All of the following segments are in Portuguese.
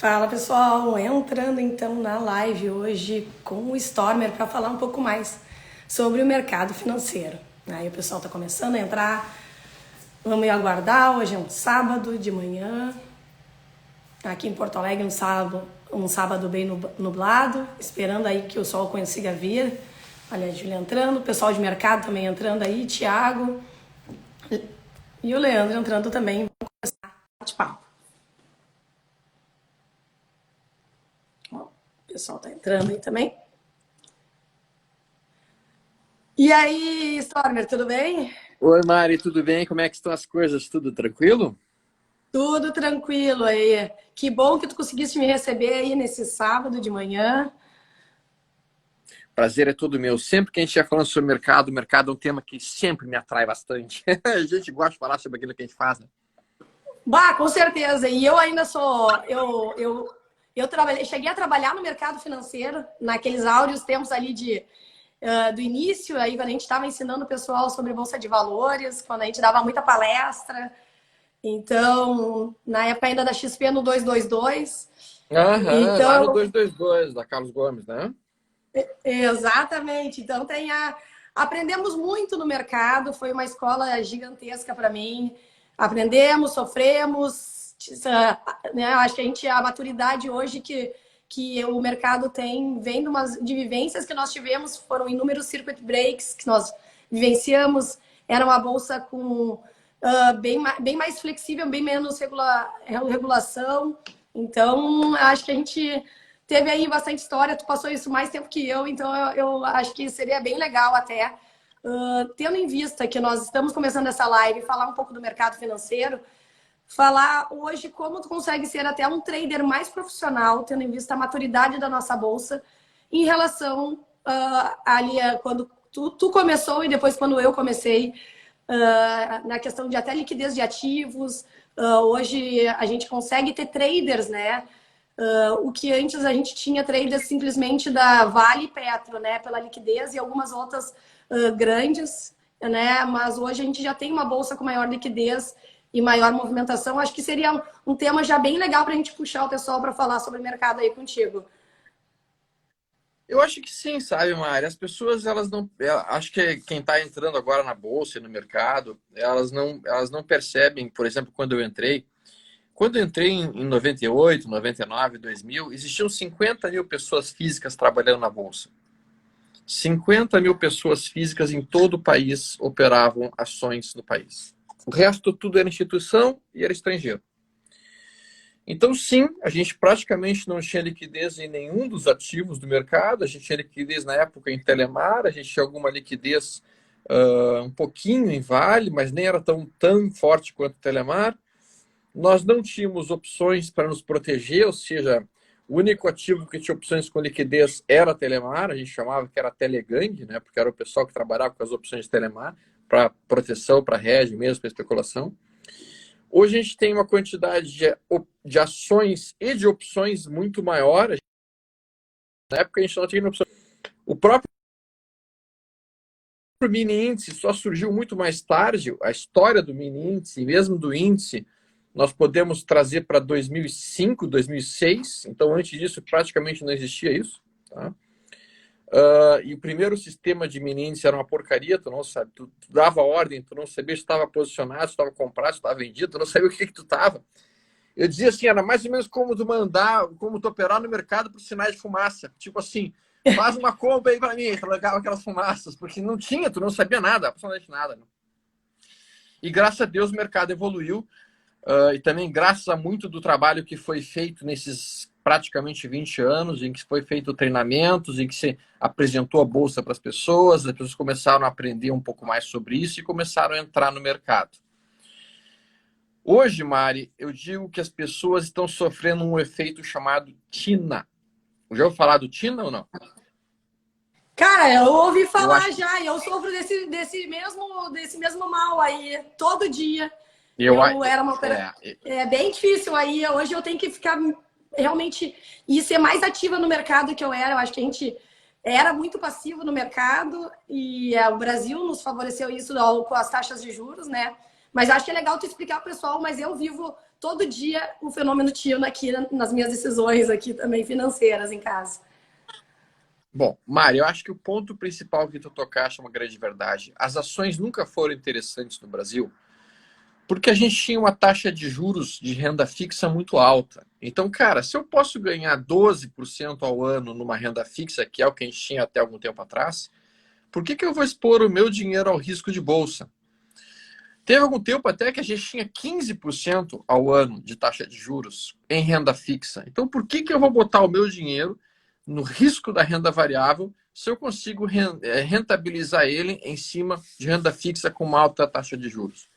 Fala pessoal, entrando então na live hoje com o Stormer para falar um pouco mais sobre o mercado financeiro. Aí o pessoal está começando a entrar, vamos aguardar, hoje é um sábado de manhã, aqui em Porto Alegre um sábado bem nublado, esperando aí que o sol consiga vir. Olha a Júlia entrando, o pessoal de mercado também entrando aí, Thiago e o Leandro entrando também. Vamos começar o bate-papo. O pessoal tá entrando aí também. E aí, Stormer, tudo bem? Oi, Mari, tudo bem? Como é que estão as coisas? Tudo tranquilo? Tudo tranquilo aí. Que bom que tu conseguiste me receber aí nesse sábado de manhã. Prazer é todo meu. Sempre que a gente ia falando sobre o mercado é um tema que sempre me atrai bastante. A gente gosta de falar sobre aquilo que a gente faz, né? Bah, com certeza. E eu ainda sou. Eu trabalhei, cheguei a trabalhar no mercado financeiro, naqueles áureos tempos ali do início, aí quando a gente estava ensinando o pessoal sobre Bolsa de Valores, quando a gente dava muita palestra. Então, na época ainda da XP no 222. Aham, lá no Então, 222 da Carlos Gomes, né? exatamente. Então aprendemos muito no mercado, foi uma escola gigantesca para mim. Aprendemos, sofremos, né? Acho que a maturidade hoje que o mercado tem, vem de vivências que nós tivemos, foram inúmeros circuit breaks que nós vivenciamos. Era uma bolsa com bem mais flexível, bem menos regulação. Então, acho que a gente teve aí bastante história, tu passou isso mais tempo que eu, então eu acho que seria bem legal até, tendo em vista que nós estamos começando essa live, falar um pouco do mercado financeiro, falar hoje como tu consegue ser até um trader mais profissional, tendo em vista a maturidade da nossa bolsa, em relação ali quando tu começou e depois quando eu comecei, na questão de até liquidez de ativos. Hoje a gente consegue ter traders, né? O que antes a gente tinha traders simplesmente da Vale e Petro, né? Pela liquidez e algumas outras grandes, né? Mas hoje a gente já tem uma bolsa com maior liquidez e maior movimentação. Acho que seria um tema já bem legal para a gente puxar o pessoal para falar sobre o mercado aí contigo. Eu acho que sim, sabe, Mari? As pessoas, elas não. Acho que quem está entrando agora na bolsa e no mercado, elas não percebem, por exemplo, quando eu entrei. Quando eu entrei em 98, 99, 2000, existiam 50 mil pessoas físicas trabalhando na bolsa. 50 mil pessoas físicas em todo o país operavam ações no país. O resto tudo era instituição e era estrangeiro. Então, sim, a gente praticamente não tinha liquidez em nenhum dos ativos do mercado. A gente tinha liquidez na época em Telemar, a gente tinha alguma liquidez um pouquinho em Vale, mas nem era tão forte quanto Telemar. Nós não tínhamos opções para nos proteger, ou seja, o único ativo que tinha opções com liquidez era a Telemar, a gente chamava que era Telegang, né? Porque era o pessoal que trabalhava com as opções de Telemar, para proteção, para hedge mesmo, para especulação. Hoje a gente tem uma quantidade de ações e de opções muito maior. Na época a gente não tinha opção. O próprio mini índice só surgiu muito mais tarde. A história do mini índice, mesmo do índice, nós podemos trazer para 2005, 2006. Então, antes disso, praticamente não existia isso. Tá? E o primeiro sistema de mini índice era uma porcaria. Tu não sabe, tu dava ordem, tu não sabia se estava posicionado, se estava comprado, se estava vendido, tu não sabia o que tu estava. Eu dizia assim, era mais ou menos como tu operar no mercado por sinais de fumaça. Tipo assim, faz uma compra aí para mim, colocava aquelas fumaças, porque não tinha, tu não sabia nada, absolutamente nada. Né? E graças a Deus o mercado evoluiu. E também graças a muito do trabalho que foi feito nesses praticamente 20 anos, em que foi feito treinamentos, em que se apresentou a bolsa para as pessoas começaram a aprender um pouco mais sobre isso e começaram a entrar no mercado. Hoje, Mari, eu digo que as pessoas estão sofrendo um efeito chamado TINA. Já ouviu falar do TINA ou não? Cara, eu ouvi Eu falar acho que já, e eu sofro desse mesmo mal aí, todo dia. eu Eu era uma é, é bem difícil aí. Hoje eu tenho que ficar realmente e ser mais ativa no mercado que eu era. Eu acho que a gente era muito passivo no mercado e o Brasil nos favoreceu isso com as taxas de juros, né? Mas eu acho que é legal tu explicar ao pessoal, mas eu vivo todo dia o fenômeno Tina aqui nas minhas decisões aqui também financeiras em casa. Bom, Mário, eu acho que o ponto principal que tu tocaste é uma grande verdade. As ações nunca foram interessantes no Brasil porque a gente tinha uma taxa de juros de renda fixa muito alta. Então, cara, se eu posso ganhar 12% ao ano numa renda fixa, que é o que a gente tinha até algum tempo atrás, por que eu vou expor o meu dinheiro ao risco de bolsa? Teve algum tempo até que a gente tinha 15% ao ano de taxa de juros em renda fixa. Então, por que eu vou botar o meu dinheiro no risco da renda variável se eu consigo rentabilizar ele em cima de renda fixa com uma alta taxa de juros?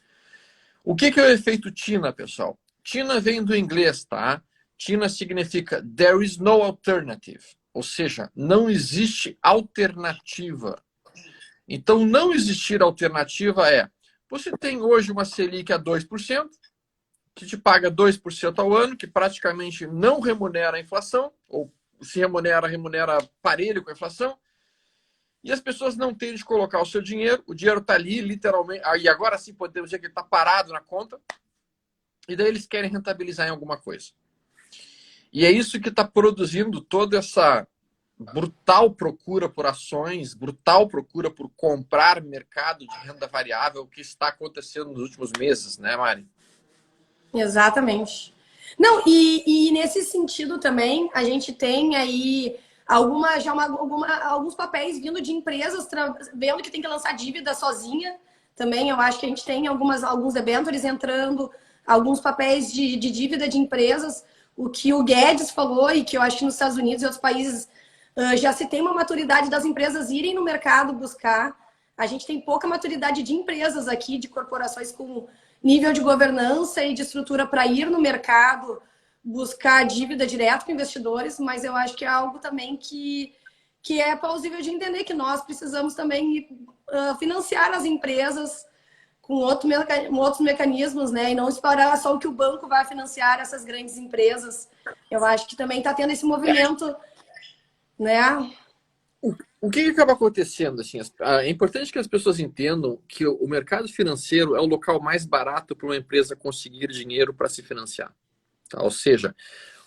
O que é o efeito TINA, pessoal? TINA vem do inglês, tá? TINA significa There is no alternative. Ou seja, não existe alternativa. Então, não existir alternativa é: você tem hoje uma Selic a 2%, que te paga 2% ao ano, que praticamente não remunera a inflação, ou se remunera, remunera parelho com a inflação, e as pessoas não têm de colocar o seu dinheiro, o dinheiro está ali, literalmente, e agora sim podemos dizer que ele está parado na conta, e daí eles querem rentabilizar em alguma coisa. E é isso que está produzindo toda essa brutal procura por ações, brutal procura por comprar mercado de renda variável que está acontecendo nos últimos meses, né, Mari? Exatamente. Não, e nesse sentido também, a gente tem aí alguns papéis vindo de empresas vendo que tem que lançar dívida sozinha. Também eu acho que a gente tem alguns debêntures entrando, alguns papéis de dívida de empresas. O que o Guedes falou e que eu acho que nos Estados Unidos e outros países já se tem uma maturidade das empresas irem no mercado buscar. A gente tem pouca maturidade de empresas aqui, de corporações com nível de governança e de estrutura para ir no mercado buscar dívida direto com investidores, mas eu acho que é algo também que é plausível de entender que nós precisamos também financiar as empresas com outros mecanismos, né? E não esperar só o que o banco vai financiar essas grandes empresas. Eu acho que também está tendo esse movimento, né? O que acaba acontecendo? Assim, é importante que as pessoas entendam que o mercado financeiro é o local mais barato para uma empresa conseguir dinheiro para se financiar. Tá? Ou seja,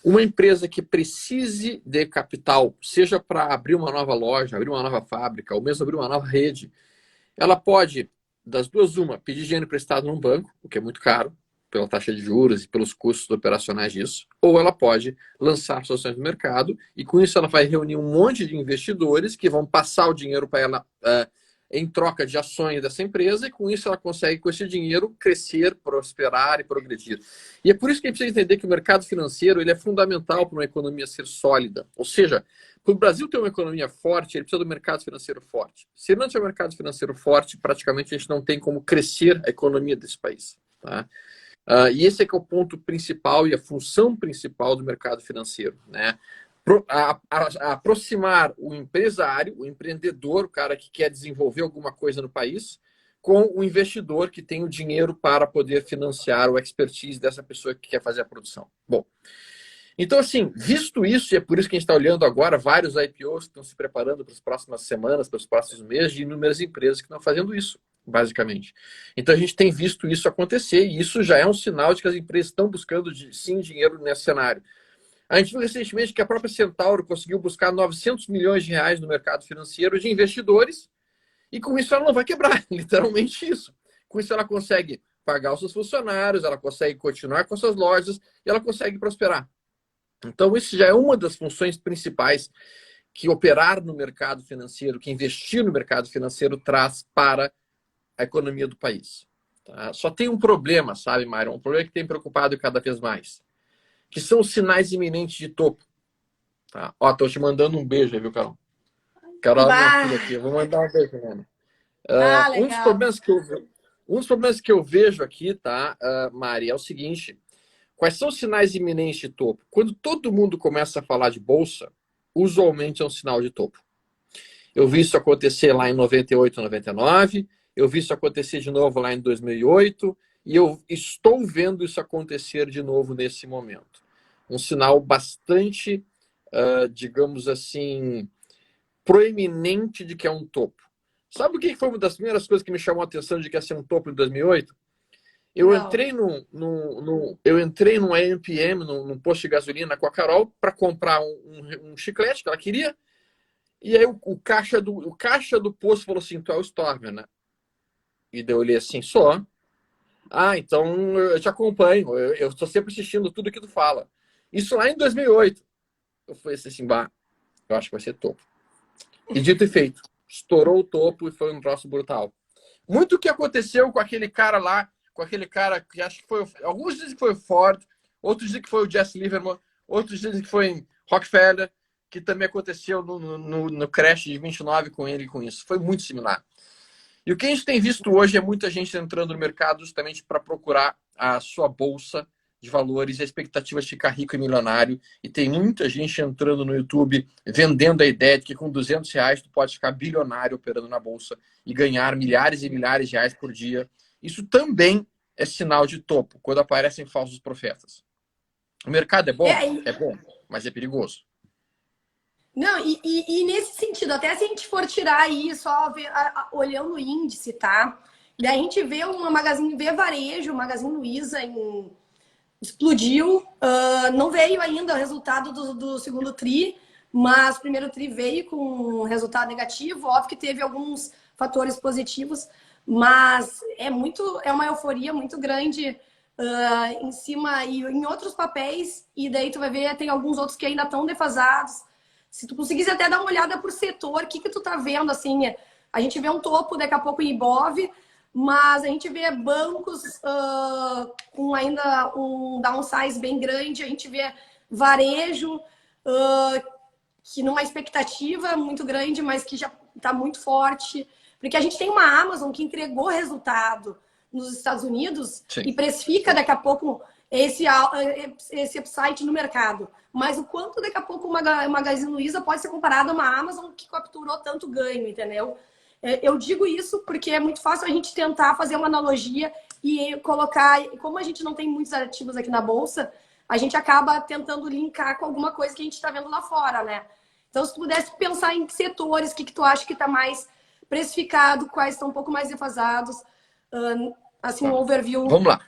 uma empresa que precise de capital, seja para abrir uma nova loja, abrir uma nova fábrica, ou mesmo abrir uma nova rede, ela pode, das duas, uma, pedir dinheiro emprestado num banco, o que é muito caro, pela taxa de juros e pelos custos operacionais disso, ou ela pode lançar soluções no mercado e com isso ela vai reunir um monte de investidores que vão passar o dinheiro para ela em troca de ações dessa empresa e com isso ela consegue, com esse dinheiro, crescer, prosperar e progredir. E é por isso que a gente precisa entender que o mercado financeiro ele é fundamental para uma economia ser sólida. Ou seja, para o Brasil ter uma economia forte, ele precisa do mercado financeiro forte. Se não tiver um mercado financeiro forte, praticamente a gente não tem como crescer a economia desse país. Tá? E esse é que é o ponto principal e a função principal do mercado financeiro, né? Aproximar o empresário, o empreendedor, o cara que quer desenvolver alguma coisa no país, com o investidor que tem o dinheiro para poder financiar o expertise dessa pessoa que quer fazer a produção. Bom, então assim, visto isso, e é por isso que a gente está olhando agora vários IPOs que estão se preparando para as próximas semanas, para os próximos meses, de inúmeras empresas que estão fazendo isso, basicamente. Então a gente tem visto isso acontecer e isso já é um sinal de que as empresas estão buscando sim dinheiro nesse cenário. A gente viu recentemente que a própria Centauro conseguiu buscar 900 milhões de reais no mercado financeiro de investidores e com isso ela não vai quebrar, literalmente isso. Com isso ela consegue pagar os seus funcionários, ela consegue continuar com as suas lojas e ela consegue prosperar. Então isso já é uma das funções principais que operar no mercado financeiro, que investir no mercado financeiro traz para a economia do país. Tá? Só tem um problema, sabe, Mário? Um problema que tem preocupado cada vez mais, que são os sinais iminentes de topo. Tá? Ó, tô te mandando um beijo aí, viu, Carol? Carol, minha filha aqui, eu vou mandar um beijo, né? Um dos Legal. problemas que eu vejo aqui, tá, Mari, é o seguinte: quais são os sinais iminentes de topo? Quando todo mundo começa a falar de bolsa, usualmente é um sinal de topo. Eu vi isso acontecer lá em 98, 99, eu vi isso acontecer de novo lá em 2008, e eu estou vendo isso acontecer de novo nesse momento. Um sinal bastante, digamos assim, proeminente de que é um topo. Sabe o que foi uma das primeiras coisas que me chamou a atenção de que ia ser um topo em 2008? Eu Não. entrei eu entrei num AMPM, num posto de gasolina com a Carol, para comprar um chiclete que ela queria. E aí o caixa do posto falou assim: tu é o Stormer, né? E daí eu olhei assim: só. Ah, então eu te acompanho. Eu estou sempre assistindo tudo que tu fala. Isso lá em 2008. Eu falei assim: bah, eu acho que vai ser topo. E dito e feito. Estourou o topo e foi um troço brutal. Muito o que aconteceu com aquele cara lá, com aquele cara que acho que foi. Alguns dizem que foi o Ford, outros dizem que foi o Jesse Livermore, outros dizem que foi em Rockefeller, que também aconteceu no crash de 29 com ele e com isso. Foi muito similar. E o que a gente tem visto hoje é muita gente entrando no mercado justamente para procurar a sua bolsa de valores, a expectativa de ficar rico e milionário. E tem muita gente entrando no YouTube vendendo a ideia de que com R$ 200 tu pode ficar bilionário operando na bolsa e ganhar milhares e milhares de reais por dia. Isso também é sinal de topo, quando aparecem falsos profetas. O mercado É, é bom, mas é perigoso. não, e nesse sentido, até se a gente for tirar aí, só ver, olhando o índice, tá? Daí a gente vê uma Magazine, vê varejo, Magazine Luiza explodiu. Não veio ainda o resultado do segundo TRI, mas o primeiro TRI veio com um resultado negativo. Óbvio que teve alguns fatores positivos, mas é uma euforia muito grande em cima e em outros papéis, e daí tu vai ver, tem alguns outros que ainda estão defasados. Se tu conseguisse até dar uma olhada por setor, o que que tu tá vendo, assim, a gente vê um topo daqui a pouco em Ibov, mas a gente vê bancos com ainda um downsize bem grande, a gente vê varejo que numa expectativa muito grande, mas que já está muito forte, porque a gente tem uma Amazon que entregou resultado nos Estados Unidos Sim. e precifica daqui a pouco esse upside no mercado. Mas o quanto daqui a pouco uma Magazine Luiza pode ser comparada a uma Amazon que capturou tanto ganho, entendeu? Eu digo isso porque é muito fácil a gente tentar fazer uma analogia e colocar, como a gente não tem muitos ativos aqui na Bolsa, a gente acaba tentando linkar com alguma coisa que a gente está vendo lá fora, né? Então, se tu pudesse pensar em setores, o que tu acha que está mais precificado, quais estão um pouco mais defasados, assim, um Tá. overview. Vamos lá.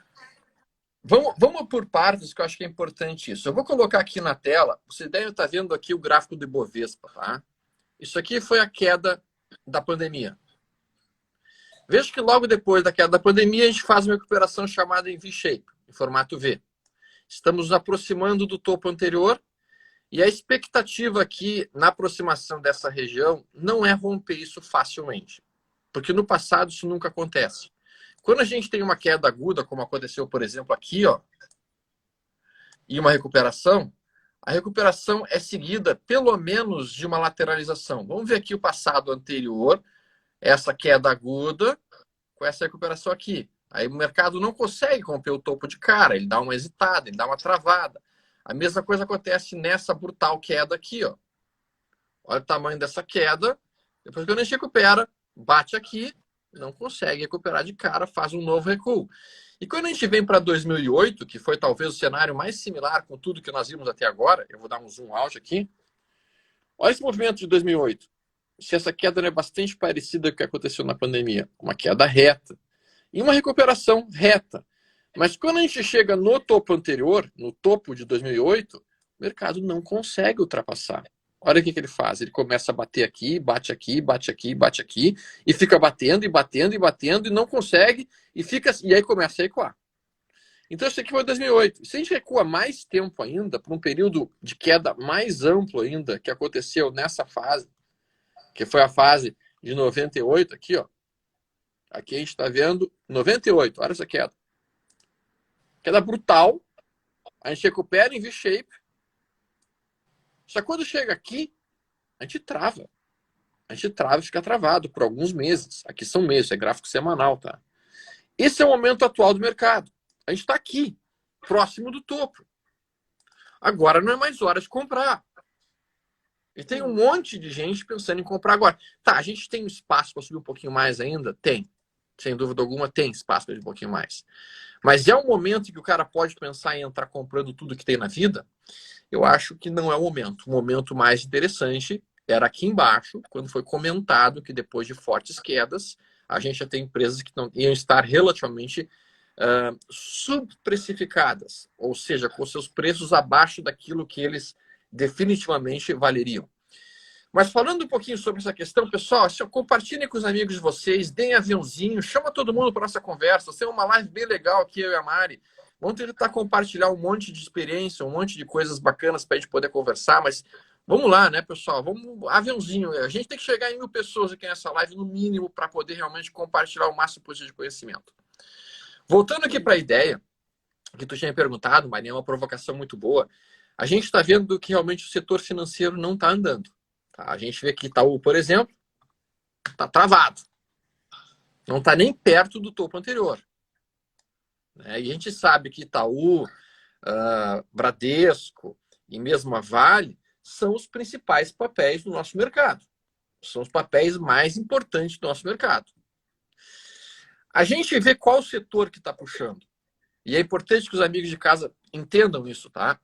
Vamos por partes, que eu acho que é importante isso. Eu vou colocar aqui na tela, você deve estar vendo aqui o gráfico do Ibovespa, tá? Isso aqui foi a queda da pandemia. Veja que logo depois da queda da pandemia, a gente faz uma recuperação chamada em V-shape, em formato V. Estamos nos aproximando do topo anterior e a expectativa aqui na aproximação dessa região não é romper isso facilmente, porque no passado isso nunca acontece. Quando a gente tem uma queda aguda, como aconteceu, por exemplo, aqui, ó, e uma recuperação, a recuperação é seguida pelo menos de uma lateralização. Vamos ver aqui o passado anterior, essa queda aguda com essa recuperação aqui. Aí o mercado não consegue romper o topo de cara, ele dá uma hesitada, ele dá uma travada. A mesma coisa acontece nessa brutal queda aqui, ó. Olha o tamanho dessa queda. Depois que a gente recupera, bate aqui, não consegue recuperar de cara, faz um novo recuo. E quando a gente vem para 2008, que foi talvez o cenário mais similar com tudo que nós vimos até agora, eu vou dar um zoom out aqui. Olha esse movimento de 2008. Se essa queda não é bastante parecida com o que aconteceu na pandemia, uma queda reta e uma recuperação reta. Mas quando a gente chega no topo anterior, no topo de 2008, o mercado não consegue ultrapassar. Olha o que ele faz. Ele começa a bater aqui, bate aqui, bate aqui, bate aqui, e fica batendo, e batendo, e batendo, e não consegue, e aí começa a recuar. Então, isso aqui foi 2008. Se a gente recua mais tempo ainda, para um período de queda mais amplo ainda, que aconteceu nessa fase, que foi a fase de 98, aqui, ó. Aqui a gente está vendo 98, olha essa queda. Queda brutal, a gente recupera em V-shape, só que quando chega aqui, a gente trava. A gente trava e fica travado por alguns meses. Aqui são meses, é gráfico semanal, tá? Esse é o momento atual do mercado. A gente está aqui, próximo do topo. Agora não é mais hora de comprar. E tem um monte de gente pensando em comprar agora. Tá, a gente tem espaço para subir um pouquinho mais ainda? Tem. Sem dúvida alguma, tem espaço para subir um pouquinho mais. Mas é um momento em que o cara pode pensar em entrar comprando tudo que tem na vida? Eu acho que não é o momento. O momento mais interessante era aqui embaixo, quando foi comentado que depois de fortes quedas, a gente já tem empresas que não iam estar relativamente subprecificadas, ou seja, com seus preços abaixo daquilo que eles definitivamente valeriam. Mas falando um pouquinho sobre essa questão, pessoal, compartilhem com os amigos de vocês, deem aviãozinho, chama todo mundo para nossa conversa. Tem uma live bem legal aqui, eu e a Mari. Vamos tentar compartilhar um monte de experiência, um monte de coisas bacanas para a gente poder conversar, mas vamos lá, né, pessoal? Vamos, aviãozinho. A gente tem que chegar em 1000 pessoas aqui nessa live, no mínimo, para poder realmente compartilhar o máximo possível de conhecimento. Voltando aqui para a ideia que tu tinha perguntado, Maria, é uma provocação muito boa. A gente está vendo que realmente o setor financeiro não está andando. Tá? A gente vê que Itaú, por exemplo, está travado. Não está nem perto do topo anterior. Né? E a gente sabe que Itaú, Bradesco e mesmo a Vale são os principais papéis do nosso mercado. São os papéis mais importantes do nosso mercado. A gente vê qual setor que está puxando. E é importante que os amigos de casa entendam isso, tá?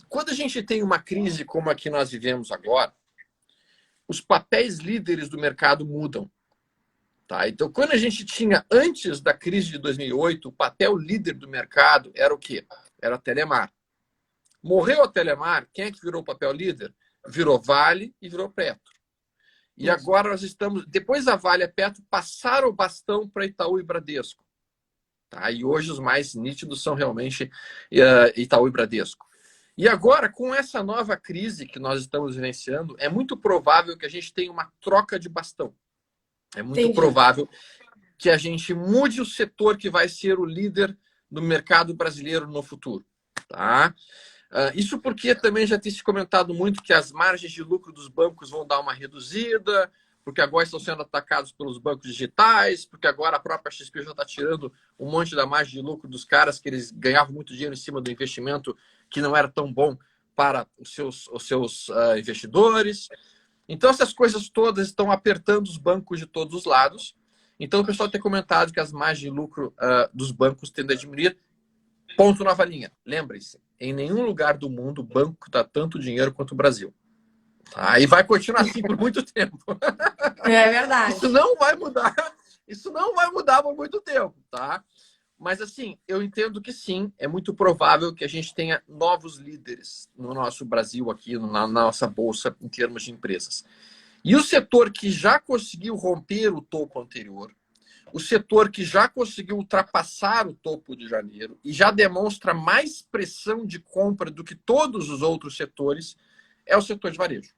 Quando a gente tem uma crise como a que nós vivemos agora, os papéis líderes do mercado mudam. Tá? Então, quando a gente tinha, antes da crise de 2008, o papel líder do mercado era o quê? Era a Telemar. Morreu a Telemar, quem é que virou o papel líder? Virou Vale e virou Petro. E agora nós estamos, depois da Vale e a Petro, passaram o bastão para Itaú e Bradesco. Tá? E hoje os mais nítidos são realmente Itaú e Bradesco. E agora, com essa nova crise que nós estamos vivenciando, é muito provável que a gente tenha uma troca de bastão. É muito provável que a gente mude o setor que vai ser o líder do mercado brasileiro no futuro. Tá? Isso porque também já tem se comentado muito que as margens de lucro dos bancos vão dar uma reduzida, porque agora estão sendo atacados pelos bancos digitais, porque agora a própria XP já está tirando um monte da margem de lucro dos caras, que eles ganhavam muito dinheiro em cima do investimento que não era tão bom para os seus investidores. Então, essas coisas todas estão apertando os bancos de todos os lados. Então, o pessoal tem comentado que as margens de lucro dos bancos tendem a diminuir. Ponto nova linha. Lembrem-se, em nenhum lugar do mundo o banco dá tanto dinheiro quanto o Brasil. Tá? E vai continuar assim por muito tempo. É verdade. Isso não vai mudar. Isso não vai mudar por muito tempo, tá? Mas, assim, eu entendo que sim, é muito provável que a gente tenha novos líderes no nosso Brasil aqui, na nossa bolsa, em termos de empresas. E o setor que já conseguiu romper o topo anterior, o setor que já conseguiu ultrapassar o topo de janeiro e já demonstra mais pressão de compra do que todos os outros setores, é o setor de varejo.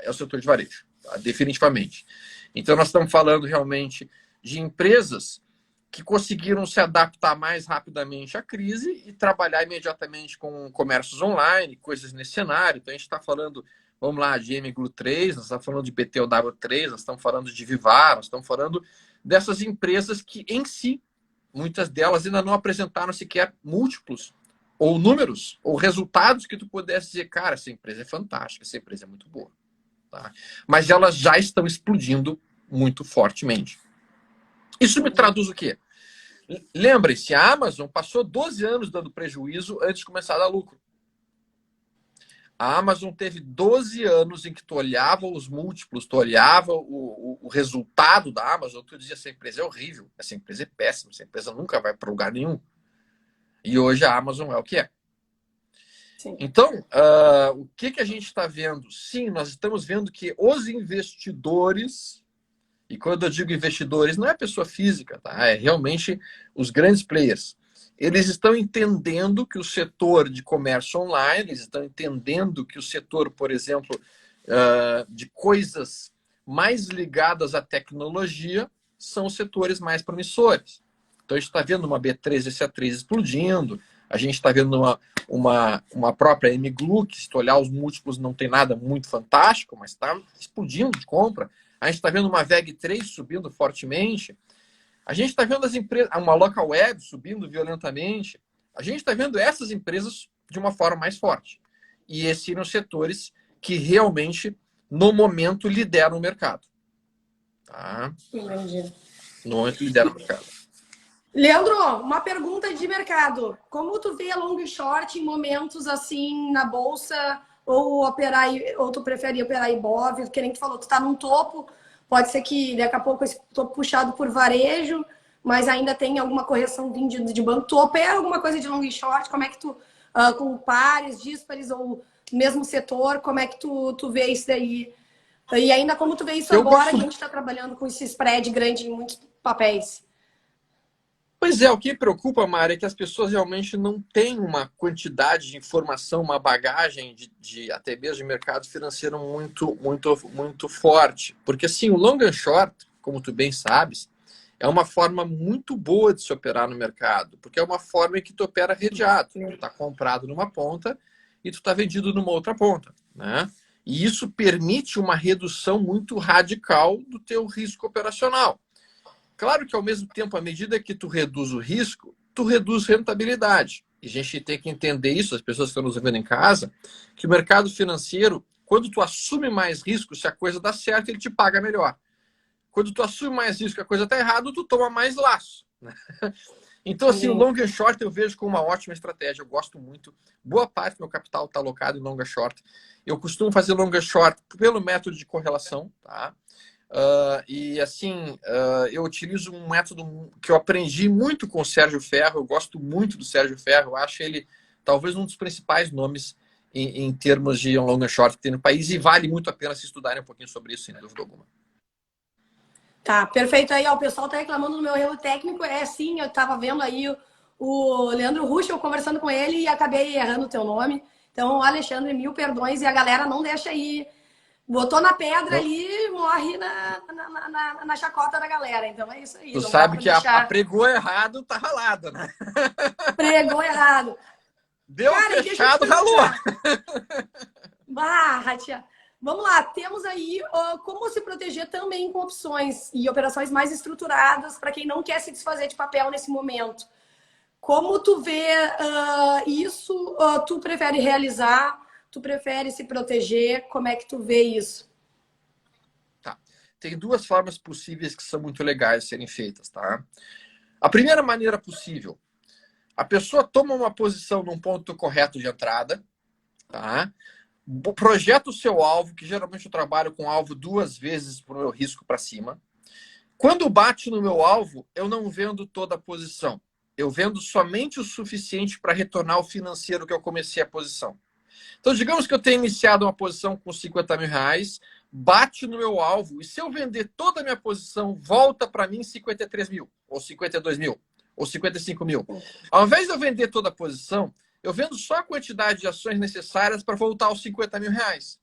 É o setor de varejo, tá? Definitivamente. Então, nós estamos falando realmente de empresas que conseguiram se adaptar mais rapidamente à crise e trabalhar imediatamente com comércios online, coisas nesse cenário. Então, a gente está falando, vamos lá, de MGLU3, nós estamos falando de BTOW3, nós estamos falando de Vivar, nós estamos falando dessas empresas que, em si, muitas delas ainda não apresentaram sequer múltiplos, ou números, ou resultados que tu pudesse dizer, cara, essa empresa é fantástica, essa empresa é muito boa. Tá? Mas elas já estão explodindo muito fortemente. Isso me traduz o quê? Lembre-se, a Amazon passou 12 anos dando prejuízo antes de começar a dar lucro. A Amazon teve 12 anos em que tu olhava os múltiplos, tu olhava o resultado da Amazon, tu dizia, essa empresa é horrível, essa empresa é péssima, essa empresa nunca vai para lugar nenhum. E hoje a Amazon é o que é. Sim. Então, o que a gente está vendo? Sim, nós estamos vendo que os investidores, e quando eu digo investidores, não é pessoa física, tá? É realmente os grandes players. Eles estão entendendo que o setor de comércio online, eles estão entendendo que o setor, por exemplo, de coisas mais ligadas à tecnologia, são os setores mais promissores. Então, a gente está vendo uma B3 e C3 explodindo, a gente está vendo uma própria MGLU, que se tu olhar os múltiplos não tem nada muito fantástico, mas está explodindo de compra. A gente está vendo uma VEG3 subindo fortemente. A gente está vendo as empresas, uma local web subindo violentamente. A gente está vendo essas empresas de uma forma mais forte. E esses são os setores que realmente, no momento, lideram o mercado. Tá? Entendi. No momento, lideram o mercado. Leandro, uma pergunta de mercado. Como tu vê long e short em momentos assim na bolsa, ou tu prefere operar Ibov, que nem tu falou, tu tá num topo, pode ser que daqui a pouco esse topo puxado por varejo, mas ainda tem alguma correção vindo de banco. Tu opera alguma coisa de long e short? Como é que tu, com pares, díspares ou mesmo setor, como é que tu vê isso daí? E ainda como tu vê isso Eu agora, gosto. que a gente está trabalhando com esse spread grande em muitos papéis? Pois é, o que preocupa, Mari, é que as pessoas realmente não têm uma quantidade de informação, uma bagagem até mesmo de mercado financeiro muito forte. Porque assim, o long and short, como tu bem sabes, é uma forma muito boa de se operar no mercado, porque é uma forma em que tu opera redeado. Tu está comprado numa ponta e tu está vendido numa outra ponta, né? E isso permite uma redução muito radical do teu risco operacional. Claro que, ao mesmo tempo, à medida que tu reduz o risco, tu reduz rentabilidade. E a gente tem que entender isso, as pessoas que estão nos vendo em casa, que o mercado financeiro, quando tu assume mais risco, se a coisa dá certo, ele te paga melhor. Quando tu assume mais risco e a coisa está errada, tu toma mais laço. Né? Então, assim, o long and short eu vejo como uma ótima estratégia. Eu gosto muito. Boa parte do meu capital está alocado em long and short. Eu costumo fazer long and short pelo método de correlação, tá? E assim, eu utilizo um método que eu aprendi muito com o Sérgio Ferro. Eu gosto muito do Sérgio Ferro. Eu acho ele talvez um dos principais nomes em termos de long and short que tem no país. E vale muito a pena se estudarem um pouquinho sobre isso, sem dúvida alguma. Tá, perfeito. Aí, ó, o pessoal tá reclamando do meu erro técnico. É sim, eu tava vendo aí o Leandro Ruschel conversando com ele e acabei errando o teu nome. Então, Alexandre, mil perdões. E a galera não deixa aí. Botou na pedra Não. ali, morre na chacota da galera. Então é isso aí. Tu Não dá sabe pra que a deixar. pregou errado, tá ralada, né? Pregou errado. Deu Cara, e deixa eu te fechado, ralou. perguntar. Barra, tia. Vamos lá, temos aí como se proteger também com opções e operações mais estruturadas para quem não quer se desfazer de papel nesse momento. Como tu vê isso? Tu prefere realizar? Tu prefere se proteger? Como é que tu vê isso? Tá. Tem duas formas possíveis que são muito legais de serem feitas, tá? A primeira maneira possível, a pessoa toma uma posição num ponto correto de entrada, tá? Projeta o seu alvo, que geralmente eu trabalho com alvo 2 vezes para o meu risco para cima. Quando bate no meu alvo, eu não vendo toda a posição. Eu vendo somente o suficiente para retornar o financeiro que eu comecei a posição. Então, digamos que eu tenha iniciado uma posição com 50 mil reais, bate no meu alvo, e se eu vender toda a minha posição, volta para mim 53 mil, ou 52 mil, ou 55 mil. Ao invés de eu vender toda a posição, eu vendo só a quantidade de ações necessárias para voltar aos 50 mil reais.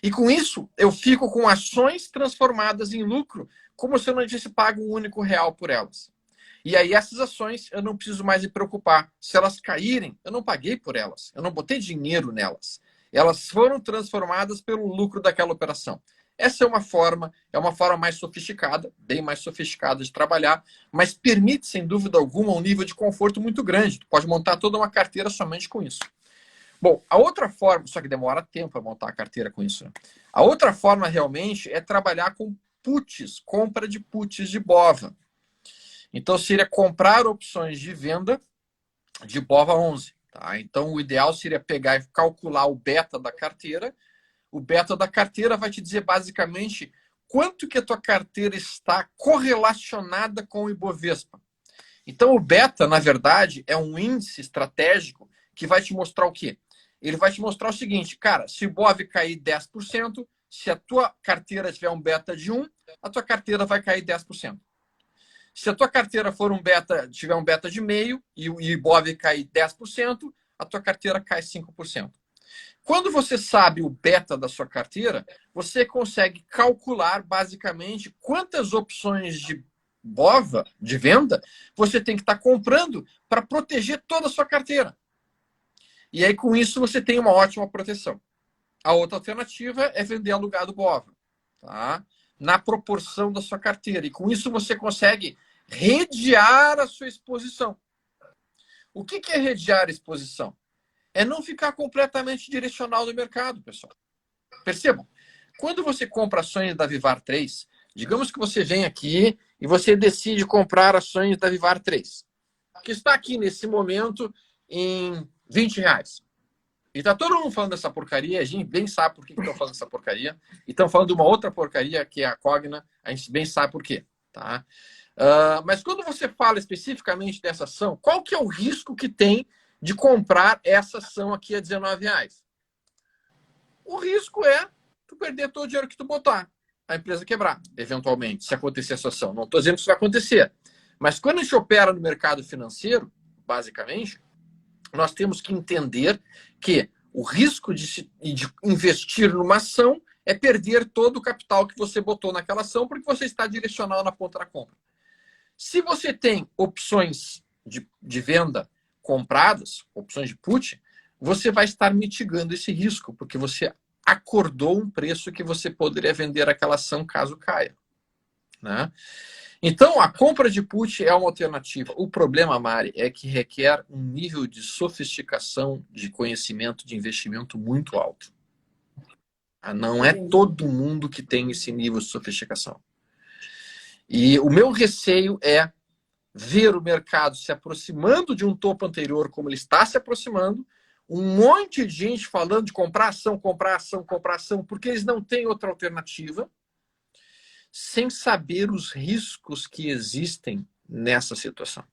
E com isso, eu fico com ações transformadas em lucro, como se eu não tivesse pago um único real por elas. E aí essas ações eu não preciso mais me preocupar. Se elas caírem, eu não paguei por elas. Eu não botei dinheiro nelas. Elas foram transformadas pelo lucro daquela operação. Essa é uma forma mais sofisticada, bem mais sofisticada de trabalhar, mas permite, sem dúvida alguma, um nível de conforto muito grande. Tu pode montar toda uma carteira somente com isso. Bom, a outra forma, só que demora tempo para montar a carteira com isso, né? A outra forma realmente é trabalhar com puts, compra de puts de BOVA. Então, seria comprar opções de venda de BOVA11. Tá? Então, o ideal seria pegar e calcular o beta da carteira. O beta da carteira vai te dizer basicamente quanto que a tua carteira está correlacionada com o Ibovespa. Então, o beta, na verdade, é um índice estratégico que vai te mostrar o quê? Ele vai te mostrar o seguinte, cara, se o Ibov cair 10%, se a tua carteira tiver um beta de 1, a tua carteira vai cair 10%. Se a tua carteira for tiver um beta de meio e o Ibov cair 10%, a tua carteira cai 5%. Quando você sabe o beta da sua carteira, você consegue calcular basicamente quantas opções de BOVA, de venda, você tem que estar comprando para proteger toda a sua carteira. E aí, com isso, você tem uma ótima proteção. A outra alternativa é vender alugado BOVA, tá? Na proporção da sua carteira. E com isso, você consegue redear a sua exposição. O que é redear a exposição? É não ficar completamente direcional no mercado, pessoal. Percebam, quando você compra ações da Vivar 3, digamos que você vem aqui e você decide comprar ações da Vivar 3, que está aqui nesse momento em 20 reais. E está todo mundo falando dessa porcaria, a gente bem sabe por que estão falando dessa porcaria, e estão falando de uma outra porcaria, que é a Cogna, a gente bem sabe por quê. Tá? Mas quando você fala especificamente dessa ação, qual que é o risco que tem de comprar essa ação aqui a R$19? O risco é tu perder todo o dinheiro que tu botar, a empresa quebrar, eventualmente, se acontecer essa ação. Não estou dizendo que isso vai acontecer. Mas quando a gente opera no mercado financeiro, basicamente, nós temos que entender que o risco de investir numa ação é perder todo o capital que você botou naquela ação porque você está direcionado na ponta da compra. Se você tem opções de venda compradas, opções de put, você vai estar mitigando esse risco, porque você acordou um preço que você poderia vender aquela ação caso caia. Né? Então, a compra de put é uma alternativa. O problema, Mari, é que requer um nível de sofisticação, de conhecimento, de investimento muito alto. Não é todo mundo que tem esse nível de sofisticação. E o meu receio é ver o mercado se aproximando de um topo anterior, como ele está se aproximando, um monte de gente falando de comprar ação, comprar ação, comprar ação, porque eles não têm outra alternativa, sem saber os riscos que existem nessa situação.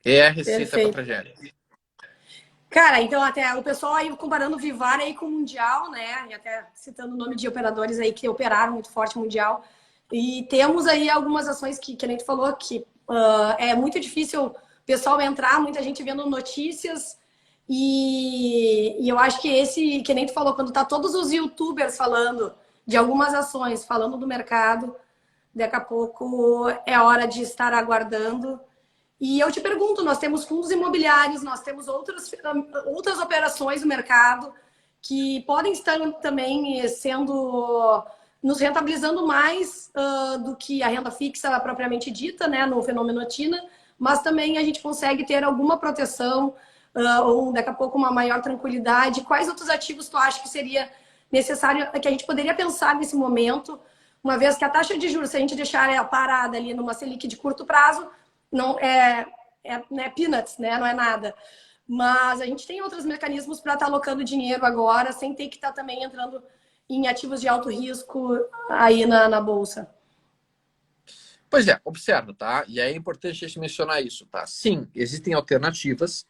É a receita para a tragédia. Cara, então até o pessoal aí comparando o Vivara aí com o Mundial, né? E até citando o nome de operadores aí que operaram muito forte Mundial. E temos aí algumas ações que a gente falou que é muito difícil o pessoal entrar, muita gente vendo notícias. E eu acho que esse, que nem tu falou, quando tá todos os youtubers falando de algumas ações, falando do mercado, daqui a pouco é hora de estar aguardando. E eu te pergunto, nós temos fundos imobiliários, nós temos outras operações no mercado que podem estar também sendo nos rentabilizando mais do que a renda fixa propriamente dita, né, no fenômeno TINA, mas também a gente consegue ter alguma proteção ou daqui a pouco uma maior tranquilidade. Quais outros ativos tu acha que seria necessário, que a gente poderia pensar nesse momento, uma vez que a taxa de juros, se a gente deixar ela parada ali numa Selic de curto prazo, não é peanuts, né? Não é nada. Mas a gente tem outros mecanismos para estar alocando dinheiro agora, sem ter que estar também entrando em ativos de alto risco aí na bolsa. Pois é, observa, tá? E é importante a gente mencionar isso, tá? Sim, existem alternativas.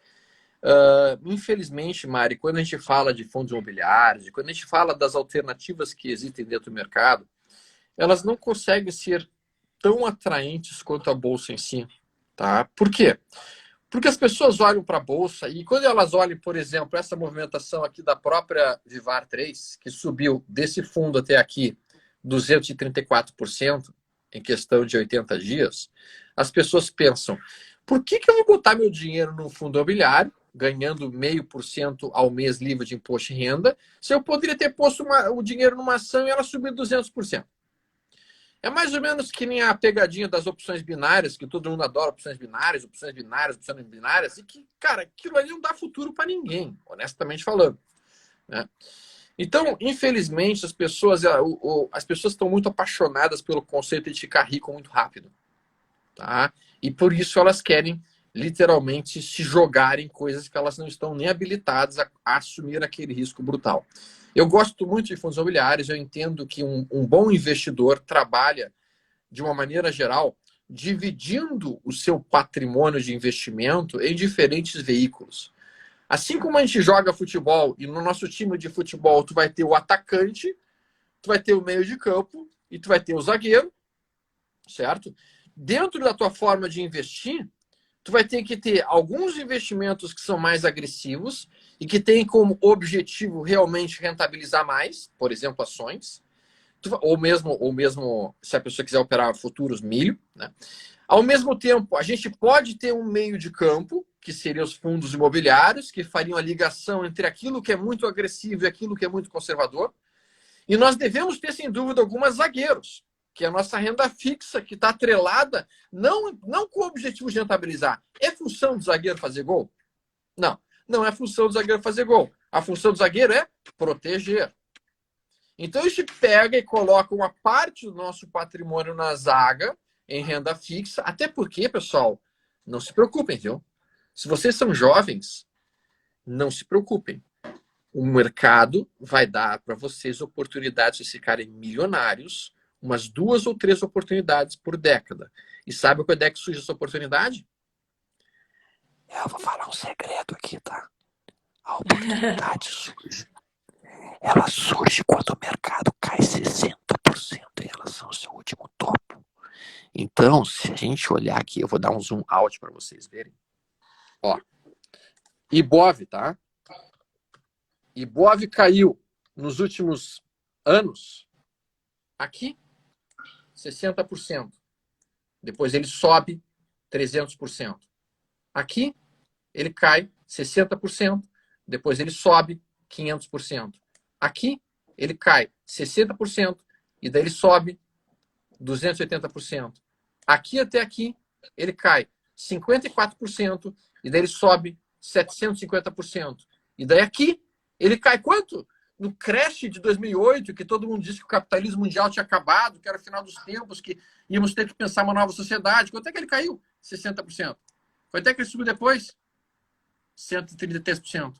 Infelizmente, Mari, quando a gente fala de fundos imobiliários, quando a gente fala das alternativas que existem dentro do mercado, elas não conseguem ser tão atraentes quanto a bolsa em si. Tá? Por quê? Porque as pessoas olham para a bolsa e quando elas olham, por exemplo, essa movimentação aqui da própria Vivar 3, que subiu desse fundo até aqui 234% em questão de 80 dias, as pessoas pensam, por que eu vou botar meu dinheiro num fundo imobiliário, ganhando 0,5% ao mês livre de imposto de renda, se eu poderia ter posto o dinheiro numa ação e ela subir 200%? É mais ou menos que nem a pegadinha das opções binárias, que todo mundo adora opções binárias, e que, cara, aquilo ali não dá futuro para ninguém, honestamente falando. Né? Então, infelizmente, as pessoas estão muito apaixonadas pelo conceito de ficar rico muito rápido. Tá? E por isso elas querem, literalmente, se jogar em coisas que elas não estão nem habilitadas a assumir aquele risco brutal. Eu gosto muito de fundos imobiliários, eu entendo que um bom investidor trabalha, de uma maneira geral, dividindo o seu patrimônio de investimento em diferentes veículos. Assim como a gente joga futebol, e no nosso time de futebol tu vai ter o atacante, tu vai ter o meio de campo e tu vai ter o zagueiro, certo? Dentro da tua forma de investir, tu vai ter que ter alguns investimentos que são mais agressivos e que têm como objetivo realmente rentabilizar mais, por exemplo, ações, ou mesmo se a pessoa quiser operar futuros, milho. Né? Ao mesmo tempo, a gente pode ter um meio de campo, que seriam os fundos imobiliários, que fariam a ligação entre aquilo que é muito agressivo e aquilo que é muito conservador. E nós devemos ter, sem dúvida alguma, zagueiros, que é a nossa renda fixa, que está atrelada, não com o objetivo de rentabilizar. É função do zagueiro fazer gol? Não, não é função do zagueiro fazer gol. A função do zagueiro é proteger. Então, a gente pega e coloca uma parte do nosso patrimônio na zaga, em renda fixa, até porque, pessoal, não se preocupem, viu? Se vocês são jovens, não se preocupem. O mercado vai dar para vocês oportunidades de ficarem milionários umas 2 ou 3 oportunidades por década. E sabe quando é que surge essa oportunidade? Eu vou falar um segredo aqui, tá? A oportunidade surge. Ela surge quando o mercado cai 60% em relação ao seu último topo. Então, se a gente olhar aqui, eu vou dar um zoom out para vocês verem. Ó, Ibov, tá? Ibov caiu nos últimos anos aqui 60%. Depois ele sobe 300%. Aqui ele cai 60%. Depois ele sobe 500%. Aqui ele cai 60% e daí ele sobe 280%. Aqui até aqui ele cai 54% e daí ele sobe 750%. E daí aqui ele cai quanto? No crash de 2008, que todo mundo disse que o capitalismo mundial tinha acabado, que era o final dos tempos, que íamos ter que pensar uma nova sociedade. Quanto é que ele caiu? 60%. Quanto é que ele subiu depois? 133%.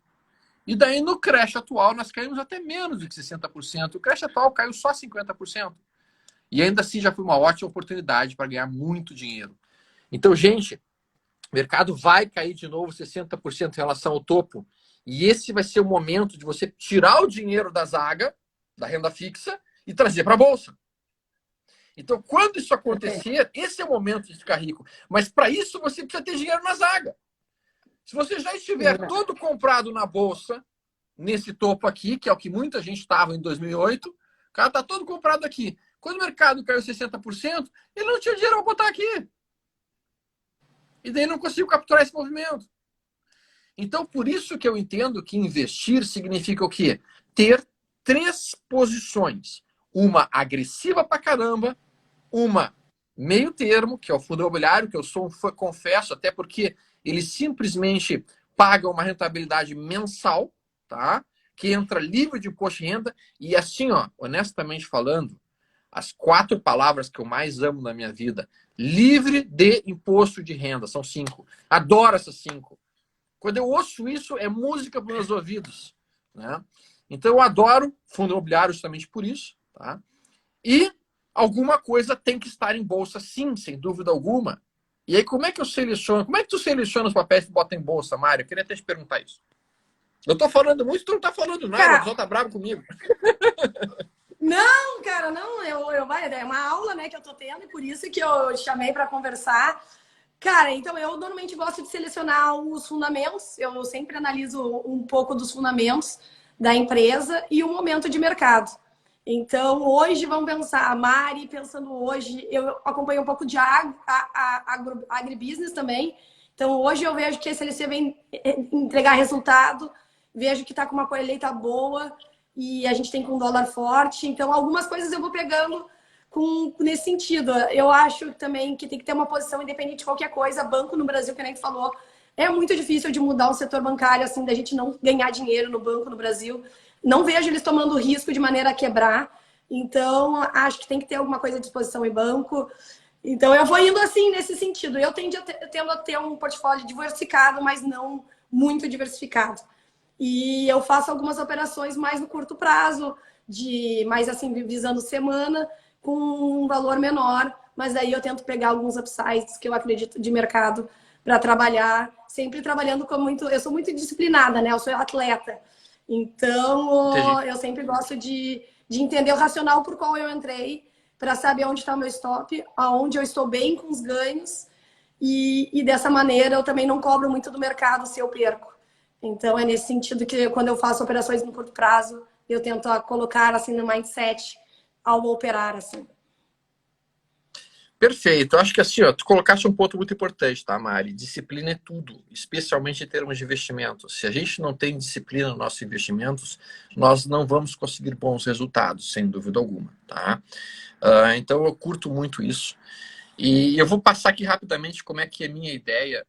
E daí no crash atual nós caímos até menos de 60%. O crash atual caiu só 50%. E ainda assim já foi uma ótima oportunidade para ganhar muito dinheiro. Então, gente, o mercado vai cair de novo 60% em relação ao topo. E esse vai ser o momento de você tirar o dinheiro da zaga, da renda fixa, e trazer para a Bolsa. Então, quando isso acontecer, esse é o momento de ficar rico. Mas para isso você precisa ter dinheiro na zaga. Se você já estiver todo comprado na Bolsa, nesse topo aqui, que é o que muita gente estava em 2008, o cara está todo comprado aqui. Quando o mercado caiu 60%, ele não tinha dinheiro para botar aqui. E daí não conseguiu capturar esse movimento. Então, por isso que eu entendo que investir significa o quê? Ter 3 posições. Uma agressiva pra caramba, uma meio termo, que é o fundo imobiliário, que eu sou confesso, até porque ele simplesmente paga uma rentabilidade mensal, tá? Que entra livre de imposto de renda. E assim, ó, honestamente falando, as 4 palavras que eu mais amo na minha vida: livre de imposto de renda. São 5. Adoro essas 5. Quando eu ouço isso, é música para os meus ouvidos, né? Então eu adoro fundo imobiliário justamente por isso, tá? E alguma coisa tem que estar em bolsa, sim, sem dúvida alguma. E aí, como é que eu seleciono? Como é que tu seleciona os papéis que bota em bolsa, Mário? Eu queria até te perguntar isso. Eu tô falando muito, tu não tá falando nada, Cara, o pessoal tá bravo comigo. não, cara, não, é uma aula, né, que eu tô tendo, e por isso que eu chamei para conversar. Cara, então eu normalmente gosto de selecionar os fundamentos, eu sempre analiso um pouco dos fundamentos da empresa e o momento de mercado. Então, hoje, vamos pensar, a Mari, pensando hoje, eu acompanho um pouco de agribusiness também. Então, hoje eu vejo que a SLC vem entregar resultado, vejo que está com uma colheita boa e a gente tem com um dólar forte. Então, algumas coisas eu vou pegando nesse sentido. Eu acho também que tem que ter uma posição independente de qualquer coisa. Banco no Brasil, que nem tu falou, é muito difícil de mudar o setor bancário, assim, da gente não ganhar dinheiro no banco no Brasil. Não vejo eles tomando risco de maneira a quebrar. Então, acho que tem que ter alguma coisa à disposição em banco. Então, eu vou indo assim, nesse sentido. Eu tendo a ter um portfólio diversificado, mas não muito diversificado. E eu faço algumas operações mais no curto prazo, mais assim, visando semana, com um valor menor. Mas aí eu tento pegar alguns upsides que eu acredito de mercado para trabalhar, sempre trabalhando com muito... Eu sou muito disciplinada, né? Eu sou atleta. Então, Entendi. eu sempre gosto de entender o racional por qual eu entrei, para saber onde está o meu stop, aonde eu estou bem com os ganhos. E dessa maneira, eu também não cobro muito do mercado se eu perco. Então, é nesse sentido que quando eu faço operações no curto prazo, eu tento colocar assim no mindset ao operar, assim. Perfeito. Eu acho que assim, ó, tu colocaste um ponto muito importante, tá, Mari? Disciplina é tudo, especialmente em termos de investimentos. Se a gente não tem disciplina nos nossos investimentos, nós não vamos conseguir bons resultados, sem dúvida alguma, tá? Então eu curto muito isso. E eu vou passar aqui rapidamente como é que é a minha ideia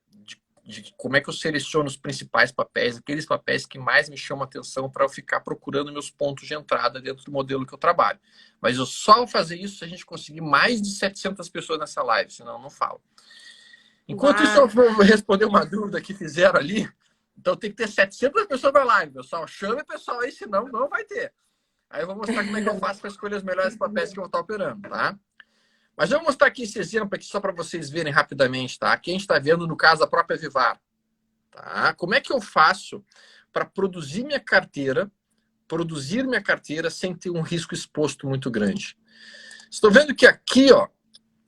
de como é que eu seleciono os principais papéis, aqueles papéis que mais me chamam a atenção para eu ficar procurando meus pontos de entrada dentro do modelo que eu trabalho. Mas eu só vou fazer isso se a gente conseguir mais de 700 pessoas nessa live, senão eu não falo. Enquanto isso, eu vou responder uma dúvida que fizeram ali. Então tem que ter 700 pessoas na live, pessoal. Chame o pessoal aí, senão não vai ter. Aí eu vou mostrar como é que eu faço para escolher os melhores papéis que eu vou estar operando, tá? Mas eu vou mostrar aqui esse exemplo aqui só para vocês verem rapidamente, tá? Aqui a gente está vendo, no caso, a própria Vivar. Tá? Como é que eu faço para produzir minha carteira sem ter um risco exposto muito grande? Estou vendo que aqui, ó,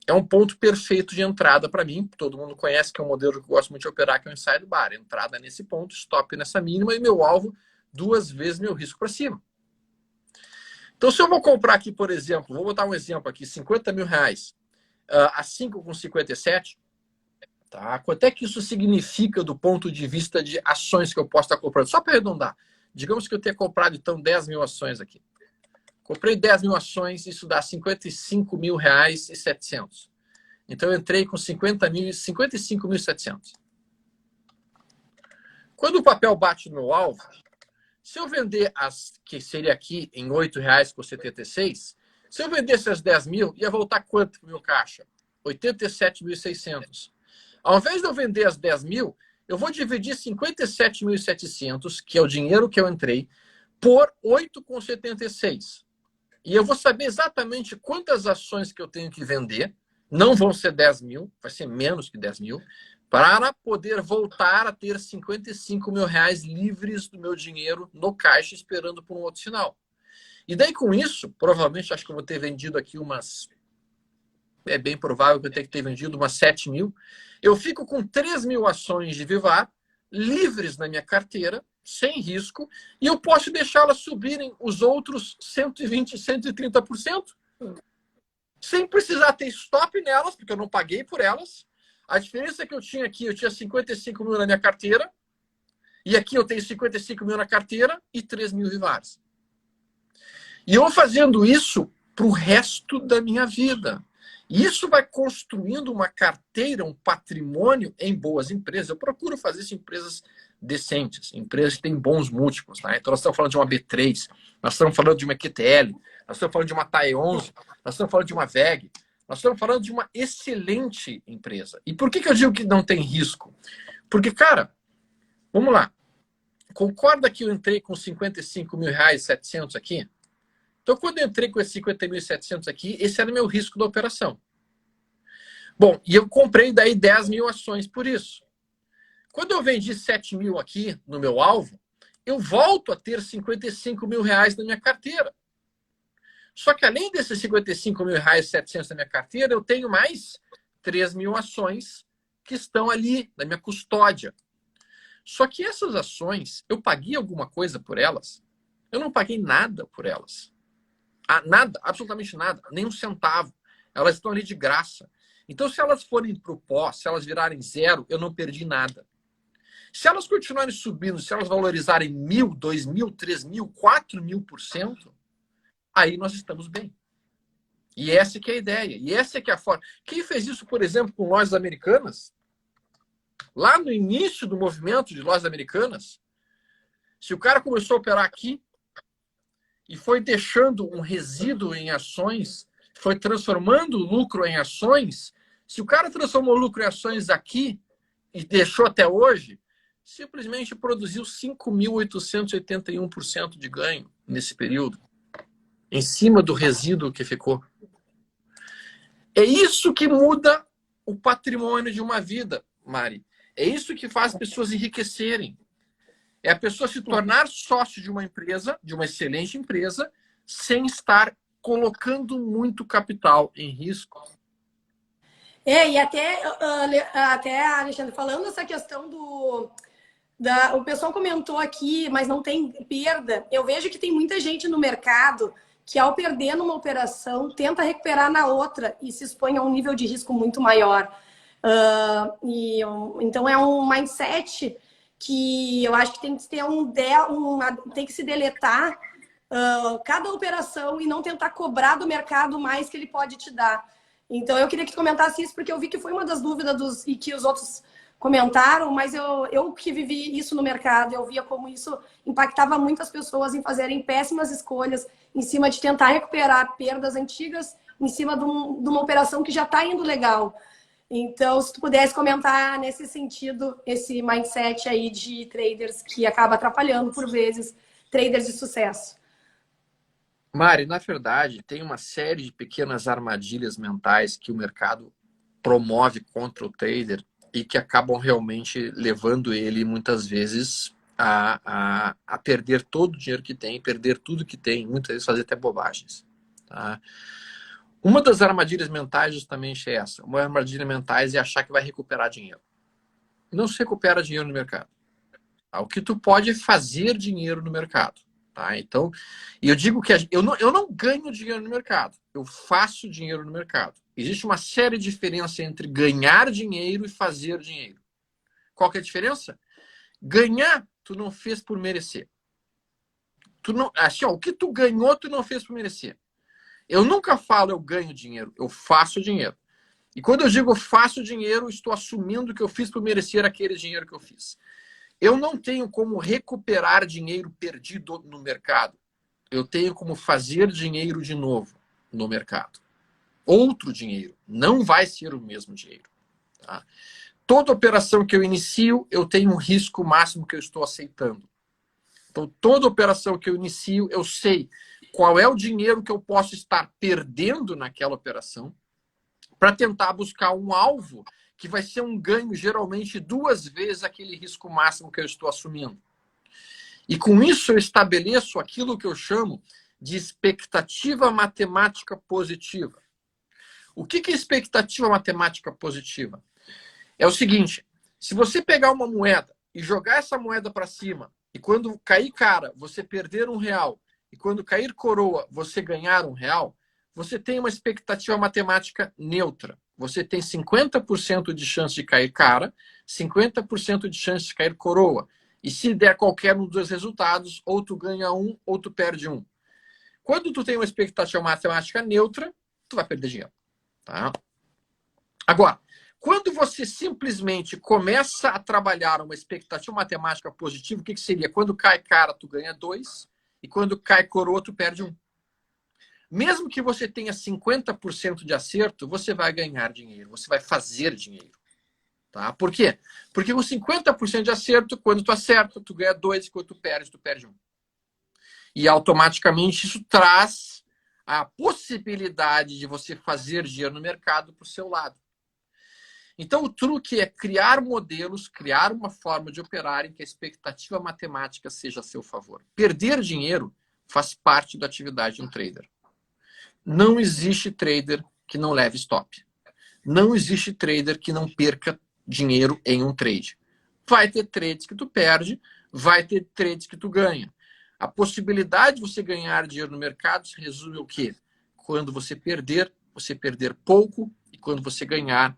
é um ponto perfeito de entrada para mim. Todo mundo conhece que é um modelo que eu gosto muito de operar, que é o inside bar. Entrada nesse ponto, stop nessa mínima e meu alvo 2 vezes meu risco para cima. Então, se eu vou comprar aqui, por exemplo, vou botar um exemplo aqui, 50 mil reais a 5,57, tá? Quanto é que isso significa do ponto de vista de ações que eu posso estar comprando? Só para arredondar. Digamos que eu tenha comprado, então, 10 mil ações aqui. Comprei 10 mil ações, isso dá 55 mil reais e 700. Então, eu entrei com 55.700. Quando o papel bate no alvo, se eu vender as que seria aqui em R$ 8,76, se eu vendesse as 10 mil, ia voltar quanto para o meu caixa? 87.600. Ao invés de eu vender as 10 mil, eu vou dividir 57.700, que é o dinheiro que eu entrei, por 8,76. E eu vou saber exatamente quantas ações que eu tenho que vender. Não vão ser 10 mil, vai ser menos que 10 mil, para poder voltar a ter 55 mil reais livres do meu dinheiro no caixa, esperando por um outro sinal. E daí, com isso, provavelmente, acho que eu vou ter vendido aqui umas... É bem provável que eu tenha que ter vendido umas 7 mil. Eu fico com 3 mil ações de Vivar, livres na minha carteira, sem risco, e eu posso deixá-las subirem os outros 120%, 130%, sem precisar ter stop nelas, porque eu não paguei por elas. A diferença que eu tinha aqui, eu tinha 55 mil na minha carteira, e aqui eu tenho 55 mil na carteira e 3 mil Vivares. E eu vou fazendo isso para o resto da minha vida. E isso vai construindo uma carteira, um patrimônio em boas empresas. Eu procuro fazer isso em empresas decentes, empresas que têm bons múltiplos. Tá? Então, nós estamos falando de uma B3, nós estamos falando de uma QTL, nós estamos falando de uma TAE 11, nós estamos falando de uma VEG, nós estamos falando de uma excelente empresa. E por que eu digo que não tem risco? Porque, cara, vamos lá. Concorda que eu entrei com 55 mil reais, 700 aqui? Então, quando eu entrei com esses 50.700 aqui, esse era o meu risco da operação. Bom, e eu comprei daí 10 mil ações por isso. Quando eu vendi 7 mil aqui no meu alvo, eu volto a ter 55 mil reais na minha carteira. Só que além desses 55 mil reais, 700 na minha carteira, eu tenho mais 3 mil ações que estão ali na minha custódia. Só que essas ações, eu paguei alguma coisa por elas? Eu não paguei nada por elas. Nada, absolutamente nada, nem um centavo. Elas estão ali de graça. Então, se elas forem para o pó, se elas virarem zero, eu não perdi nada. Se elas continuarem subindo, se elas valorizarem 1.000, 2.000, 3.000, 4.000%, aí nós estamos bem. E essa que é a ideia. E essa que é a forma. Quem fez isso, por exemplo, com lojas americanas, lá no início do movimento de lojas americanas, se o cara começou a operar aqui, e foi deixando um resíduo em ações, foi transformando o lucro em ações. Se o cara transformou o lucro em ações aqui e deixou até hoje, simplesmente produziu 5.881% de ganho nesse período, em cima do resíduo que ficou. É isso que muda o patrimônio de uma vida, Mari. É isso que faz as pessoas enriquecerem. É a pessoa se tornar sócio de uma empresa, de uma excelente empresa, sem estar colocando muito capital em risco. E até Alexandre, falando essa questão o pessoal comentou aqui, mas não tem perda. Eu vejo que tem muita gente no mercado que, ao perder numa operação, tenta recuperar na outra e se expõe a um nível de risco muito maior. Então, é um mindset que eu acho que tem que ter tem que se deletar cada operação e não tentar cobrar do mercado mais que ele pode te dar. Então, eu queria que tu comentasse isso, porque eu vi que foi uma das dúvidas e que os outros comentaram, mas eu que vivi isso no mercado, eu via como isso impactava muitas pessoas em fazerem péssimas escolhas em cima de tentar recuperar perdas antigas em cima de uma operação que já está indo legal. Então, se tu pudesse comentar nesse sentido, esse mindset aí de traders que acaba atrapalhando, por vezes, traders de sucesso. Mari, na verdade, tem uma série de pequenas armadilhas mentais que o mercado promove contra o trader e que acabam realmente levando ele, muitas vezes, a perder todo o dinheiro que tem, perder tudo que tem, muitas vezes fazer até bobagens. Tá? Uma das armadilhas mentais justamente é essa. Uma armadilha mentais é achar que vai recuperar dinheiro. Não se recupera dinheiro no mercado. Tá? O que tu pode é fazer dinheiro no mercado. Tá? Então, e eu digo que eu não ganho dinheiro no mercado, eu faço dinheiro no mercado. Existe uma séria diferença entre ganhar dinheiro e fazer dinheiro. Qual que é a diferença? Ganhar, tu não fez por merecer. Tu não, assim, ó, o que tu ganhou, tu não fez por merecer. Eu nunca falo eu ganho dinheiro, eu faço dinheiro. E quando eu digo eu faço dinheiro, estou assumindo que eu fiz por merecer aquele dinheiro que eu fiz. Eu não tenho como recuperar dinheiro perdido no mercado. Eu tenho como fazer dinheiro de novo no mercado. Outro dinheiro. Não vai ser o mesmo dinheiro. Tá? Toda operação que eu inicio, eu tenho um risco máximo que eu estou aceitando. Então, toda operação que eu inicio, eu sei qual é o dinheiro que eu posso estar perdendo naquela operação para tentar buscar um alvo que vai ser um ganho, geralmente, 2 vezes aquele risco máximo que eu estou assumindo. E com isso eu estabeleço aquilo que eu chamo de expectativa matemática positiva. O que é expectativa matemática positiva? É o seguinte, se você pegar uma moeda e jogar essa moeda para cima, e quando cair cara, você perder R$ 1, e quando cair coroa, você ganhar R$ 1, você tem uma expectativa matemática neutra. Você tem 50% de chance de cair cara, 50% de chance de cair coroa. E se der qualquer um dos dois resultados, ou tu ganha um, ou tu perde um. Quando tu tem uma expectativa matemática neutra, tu vai perder dinheiro. Tá? Agora, quando você simplesmente começa a trabalhar uma expectativa matemática positiva, o que seria? Quando cai cara, tu ganha 2, e quando cai coroa, tu perde 1. Mesmo que você tenha 50% de acerto, você vai ganhar dinheiro, você vai fazer dinheiro. Tá? Por quê? Porque com 50% de acerto, quando tu acerta, tu ganha 2, quando tu perde 1. E automaticamente isso traz a possibilidade de você fazer dinheiro no mercado para o seu lado. Então, o truque é criar modelos, criar uma forma de operar em que a expectativa matemática seja a seu favor. Perder dinheiro faz parte da atividade de um trader. Não existe trader que não leve stop. Não existe trader que não perca dinheiro em um trade. Vai ter trades que tu perde, vai ter trades que tu ganha. A possibilidade de você ganhar dinheiro no mercado se resume ao quê? Quando você perder pouco, e quando você ganhar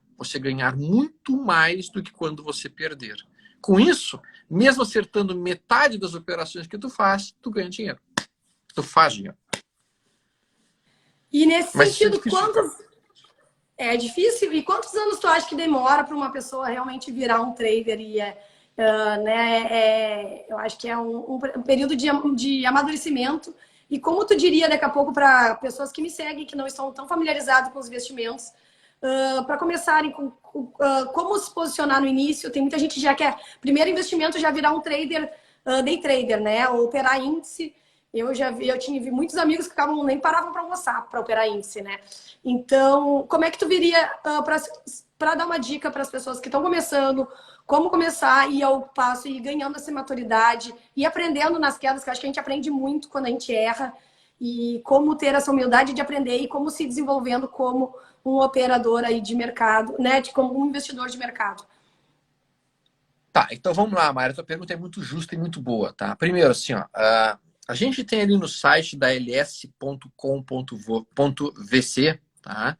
muito mais do que quando você perder. Com isso, mesmo acertando metade das operações que tu faz, tu ganha dinheiro. Tu faz dinheiro. E nesse Mas isso é sentido, difícil, quantos... É difícil. E quantos anos tu acha que demora para uma pessoa realmente virar um trader? E eu acho que é um período de amadurecimento. E como tu diria daqui a pouco para pessoas que me seguem, que não estão tão familiarizadas com os investimentos, para começarem como se posicionar no início? Tem muita gente que já quer, primeiro investimento, já virar um trader, day trader, né? Ou operar índice. Eu tive muitos amigos que nem paravam para almoçar para operar índice, né? Então, como é que tu viria para dar uma dica para as pessoas que estão começando, como começar e ao passo e ganhando essa maturidade e aprendendo nas quedas, que eu acho que a gente aprende muito quando a gente erra, e como ter essa humildade de aprender e como se desenvolvendo como um operador aí de mercado, né? Como um investidor de mercado. Tá, então vamos lá, Mayra. A tua pergunta é muito justa e muito boa, tá? Primeiro, assim, ó, a gente tem ali no site da ls.com.vc, tá?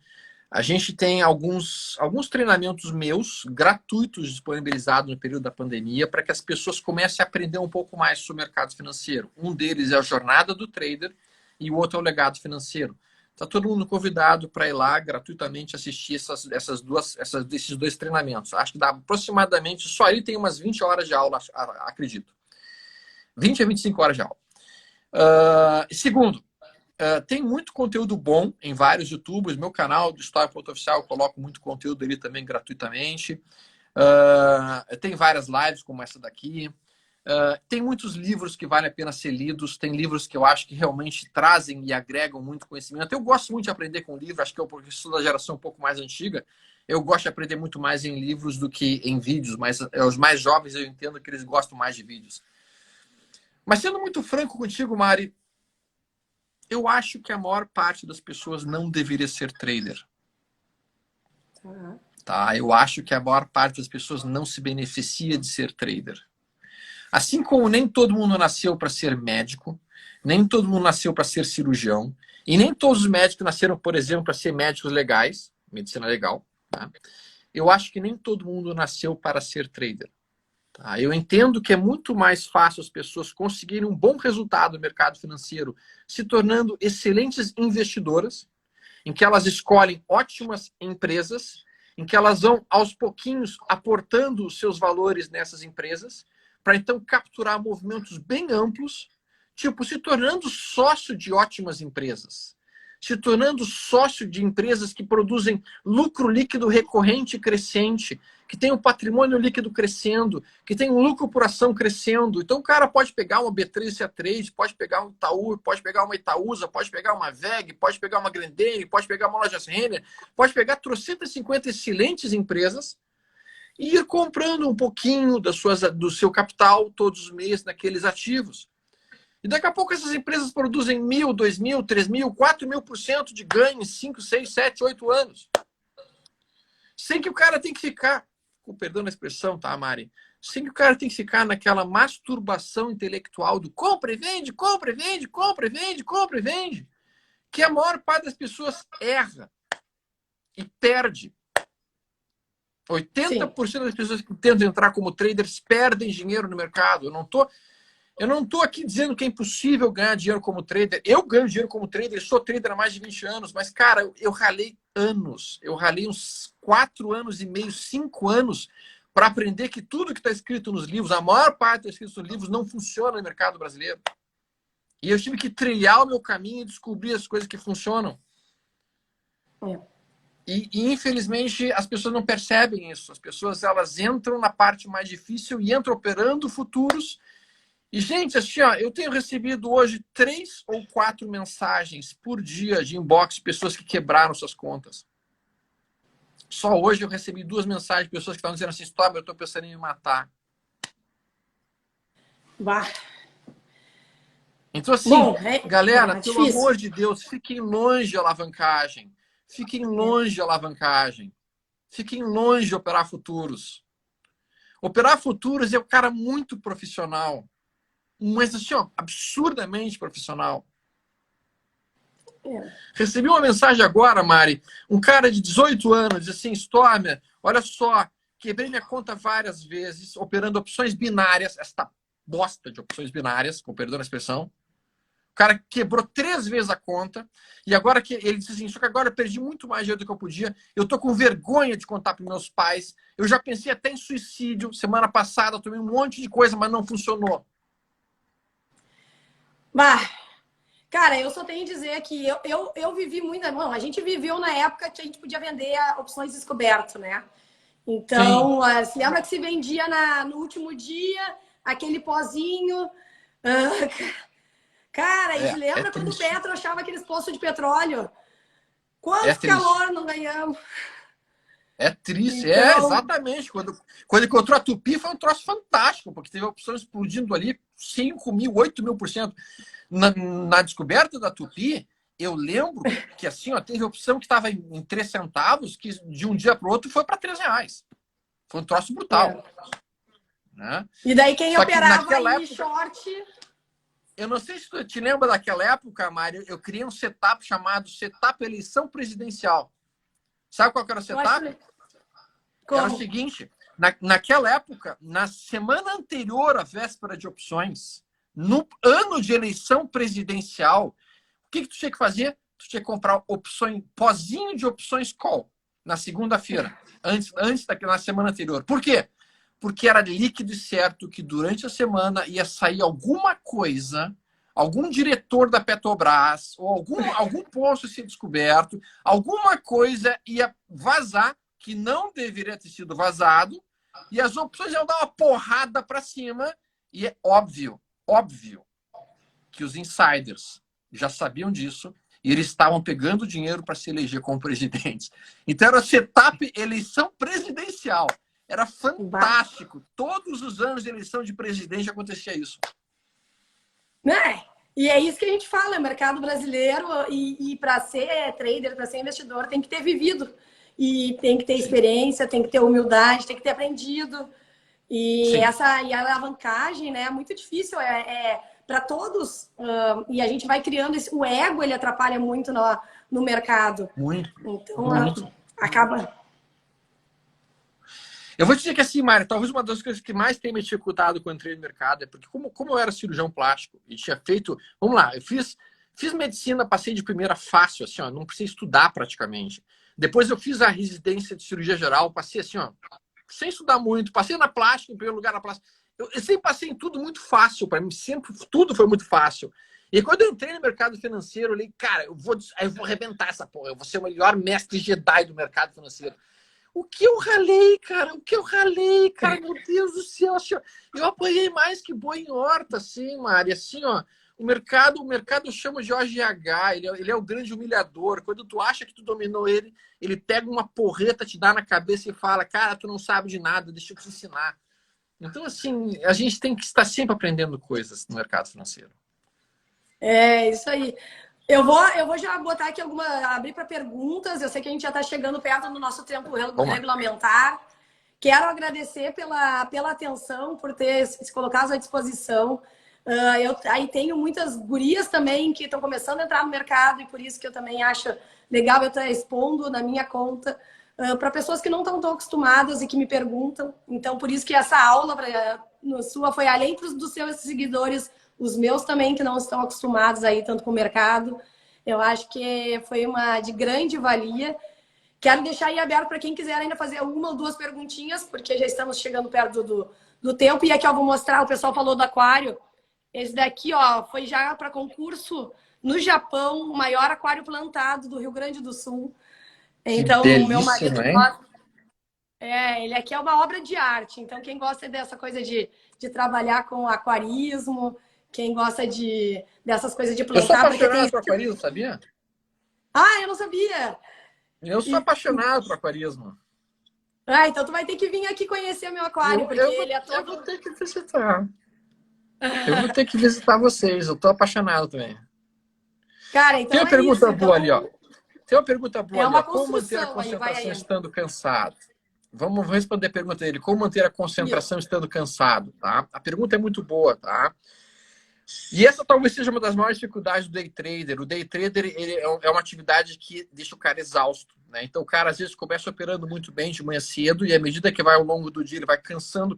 A gente tem alguns treinamentos meus, gratuitos, disponibilizados no período da pandemia, para que as pessoas comecem a aprender um pouco mais sobre o mercado financeiro. Um deles é a Jornada do Trader e o outro é o Legado Financeiro. Está todo mundo convidado para ir lá gratuitamente assistir esses dois treinamentos. Acho que dá aproximadamente, só aí tem umas 20 horas de aula, acredito. 20 a 25 horas de aula. Segundo, tem muito conteúdo bom em vários YouTubers. Meu canal do História.oficial, eu coloco muito conteúdo ali também gratuitamente. Tem várias lives como essa daqui. Tem muitos livros que vale a pena ser lidos, tem livros que eu acho que realmente trazem e agregam muito conhecimento. Eu gosto muito de aprender com livro, acho que eu, porque sou da geração um pouco mais antiga, eu gosto de aprender muito mais em livros do que em vídeos, mas os mais jovens eu entendo que eles gostam mais de vídeos. Mas sendo muito franco contigo, Mari, eu acho que a maior parte das pessoas não deveria ser trader. Tá? Eu acho que a maior parte das pessoas não se beneficia de ser trader. Assim como nem todo mundo nasceu para ser médico, nem todo mundo nasceu para ser cirurgião, e nem todos os médicos nasceram, por exemplo, para ser médicos legais, medicina legal. Tá? Eu acho que nem todo mundo nasceu para ser trader. Tá? Eu entendo que é muito mais fácil as pessoas conseguirem um bom resultado no mercado financeiro, se tornando excelentes investidoras, em que elas escolhem ótimas empresas, em que elas vão aos pouquinhos aportando os seus valores nessas empresas, para então capturar movimentos bem amplos, tipo se tornando sócio de ótimas empresas, se tornando sócio de empresas que produzem lucro líquido recorrente e crescente, que tem um patrimônio líquido crescendo, que tem um lucro por ação crescendo. Então o cara pode pegar uma B3 CA3, pode pegar um Itaú, pode pegar uma Itaúsa, pode pegar uma VEG, pode pegar uma Grendene, pode pegar uma Lojas Renner, pode pegar 350 excelentes empresas e ir comprando um pouquinho do seu capital todos os meses naqueles ativos. E daqui a pouco essas empresas produzem 1.000, 2.000, 3.000, 4.000% de ganho em 5, 6, 7, 8 anos. Sem que o cara tem que ficar, com perdão da expressão, tá, Mari? Sem que o cara tem que ficar naquela masturbação intelectual do compra e vende, compra e vende, compra e vende, compra e vende. Que a maior parte das pessoas erra e perde. 80% das pessoas que tentam entrar como traders perdem dinheiro no mercado. Eu não tô aqui dizendo que é impossível ganhar dinheiro como trader. Eu ganho dinheiro como trader, sou trader há mais de 20 anos, mas, cara, eu ralei anos. Eu ralei uns 4 anos e meio, 5 anos para aprender que tudo que está escrito nos livros, a maior parte que está escrito nos livros, não funciona no mercado brasileiro. E eu tive que trilhar o meu caminho e descobrir as coisas que funcionam. E, infelizmente, as pessoas não percebem isso. As pessoas, elas entram na parte mais difícil e entram operando futuros. E, gente, assim, ó, eu tenho recebido hoje 3 ou 4 mensagens por dia de inbox de pessoas que quebraram suas contas. Só hoje eu recebi 2 mensagens de pessoas que estavam dizendo assim, stop, eu estou pensando em me matar. Bah. Então, assim, Bom, galera, pelo difícil. amor de Deus, fiquem longe de alavancagem. Fiquem longe de alavancagem. Fiquem longe de operar futuros. Operar futuros é um cara muito profissional. Mas assim, ó, absurdamente profissional. Recebi uma mensagem agora, Mari. Um cara de 18 anos diz assim, Stormer, olha só, quebrei minha conta várias vezes, operando opções binárias, esta bosta de opções binárias, com perdão da expressão. O cara quebrou 3 vezes a conta e agora que ele disse assim, só que agora eu perdi muito mais dinheiro do que eu podia. Eu tô com vergonha de contar para meus pais. Eu já pensei até em suicídio. Semana passada eu tomei um monte de coisa, mas não funcionou. Bah, cara, eu só tenho a dizer que eu vivi muito. Não, a gente viveu na época que a gente podia vender opções descoberto, né? Então, se lembra que se vendia no último dia, aquele pozinho. Cara, a gente lembra quando o Petro achava aqueles poços de petróleo? Quanto calor não ganhamos? É triste, então... exatamente. Quando encontrou a Tupi foi um troço fantástico, porque teve opções explodindo ali 5.000, 8.000%. Na descoberta da Tupi, eu lembro que assim, ó, teve opção que estava em 3 centavos, que de um dia para o outro foi para 3 reais. Foi um troço brutal. Né? E daí quem Só operava em short... Eu não sei se tu te lembra daquela época, Mário, eu criei um setup chamado Setup Eleição Presidencial. Sabe qual que era o setup? Era o seguinte, naquela época, na semana anterior à véspera de opções, no ano de eleição presidencial, o que tu tinha que fazer? Tu tinha que comprar pozinho de opções call na segunda-feira, na semana anterior. Por quê? Porque era líquido e certo que durante a semana ia sair alguma coisa, algum diretor da Petrobras, ou algum posto ser descoberto, alguma coisa ia vazar que não deveria ter sido vazado, e as opções iam dar uma porrada para cima, E é óbvio, óbvio, que os insiders já sabiam disso e eles estavam pegando dinheiro para se eleger como presidentes. Então era setup eleição presidencial. Era fantástico. Todos os anos de eleição de presidente acontecia isso. Né? E é isso que a gente fala, o mercado brasileiro, e para ser trader, para ser investidor, tem que ter vivido. E tem que ter experiência, tem que ter humildade, tem que ter aprendido. E Sim. e a alavancagem, né, é muito difícil, para todos. E a gente vai criando o ego, ele atrapalha muito no mercado. Muito. Então, Muito. acaba. Eu vou te dizer que assim, Mário, talvez uma das coisas que mais tem me dificultado quando entrei no mercado é porque como eu era cirurgião plástico e tinha feito... Vamos lá, eu fiz medicina, passei de primeira fácil, assim, ó, não precisei estudar praticamente. Depois eu fiz a residência de cirurgia geral, passei assim, ó, sem estudar muito, passei na plástica, em primeiro lugar na plástica. Eu sempre passei em tudo muito fácil, para mim sempre tudo foi muito fácil. E quando eu entrei no mercado financeiro, eu falei, cara, eu vou arrebentar essa porra, eu vou ser o melhor mestre Jedi do mercado financeiro. O que eu ralei, cara? O que eu ralei, cara? Meu Deus do céu. Assim, ó, eu apanhei mais que boi em horta, assim, Mari. Assim, ó, o mercado chama de OGH, ele é o grande humilhador. Quando tu acha que tu dominou ele, ele pega uma porreta, te dá na cabeça e fala, cara, tu não sabe de nada, deixa eu te ensinar. Então, assim, a gente tem que estar sempre aprendendo coisas no mercado financeiro. É, isso aí. Eu vou já botar aqui abrir para perguntas. Eu sei que a gente já está chegando perto do nosso tempo regulamentar. Quero agradecer pela atenção, por ter se colocado à disposição. Eu aí tenho muitas gurias também que estão começando a entrar no mercado e por isso que eu também acho legal eu estar expondo na minha conta para pessoas que não estão tão acostumadas e que me perguntam. Então, por isso que essa aula no sua foi além dos seus seguidores, os meus também que não estão acostumados aí tanto com o mercado. Eu acho que foi uma de grande valia. Quero deixar aí aberto para quem quiser ainda fazer uma ou duas perguntinhas, porque já estamos chegando perto do tempo. E aqui eu vou mostrar, o pessoal falou do aquário. Esse daqui, ó, foi já para concurso no Japão, o maior aquário plantado do Rio Grande do Sul. Então, o meu marido gosta. Ele aqui é uma obra de arte. Então, quem gosta dessa coisa de trabalhar com aquarismo, quem gosta dessas coisas de plantar... Eu sou apaixonado por aquarismo, sabia? Ah, eu não sabia! Eu sou apaixonado por aquarismo. Então tu vai ter que vir aqui conhecer meu aquário, porque ele é todo... Eu vou ter que visitar. Eu vou ter que visitar vocês. Eu tô apaixonado também. Cara, então tem uma pergunta isso, boa ali, ó. Tem uma pergunta boa ali, ó. Como manter a concentração estando cansado? Vamos responder a pergunta dele. Como manter a concentração estando cansado, tá? A pergunta é muito boa, tá? E essa talvez seja uma das maiores dificuldades do day trader. O day trader ele é uma atividade que deixa o cara exausto, né? Então o cara às vezes começa operando muito bem de manhã cedo e à medida que vai ao longo do dia ele vai cansando,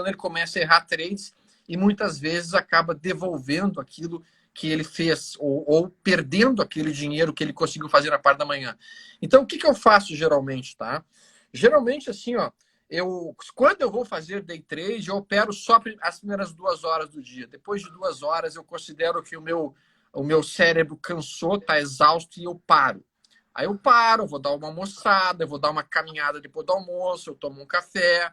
ele começa a errar trades e muitas vezes acaba devolvendo aquilo que ele fez ou perdendo aquele dinheiro que ele conseguiu fazer na parte da manhã. Então o que eu faço geralmente, tá? Geralmente assim, ó, quando eu vou fazer day trade, eu opero só as primeiras 2 horas do dia. Depois de 2 horas, eu considero que o meu cérebro cansou, está exausto e eu paro. Aí eu paro, eu vou dar uma almoçada, eu vou dar uma caminhada depois do almoço, eu tomo um café.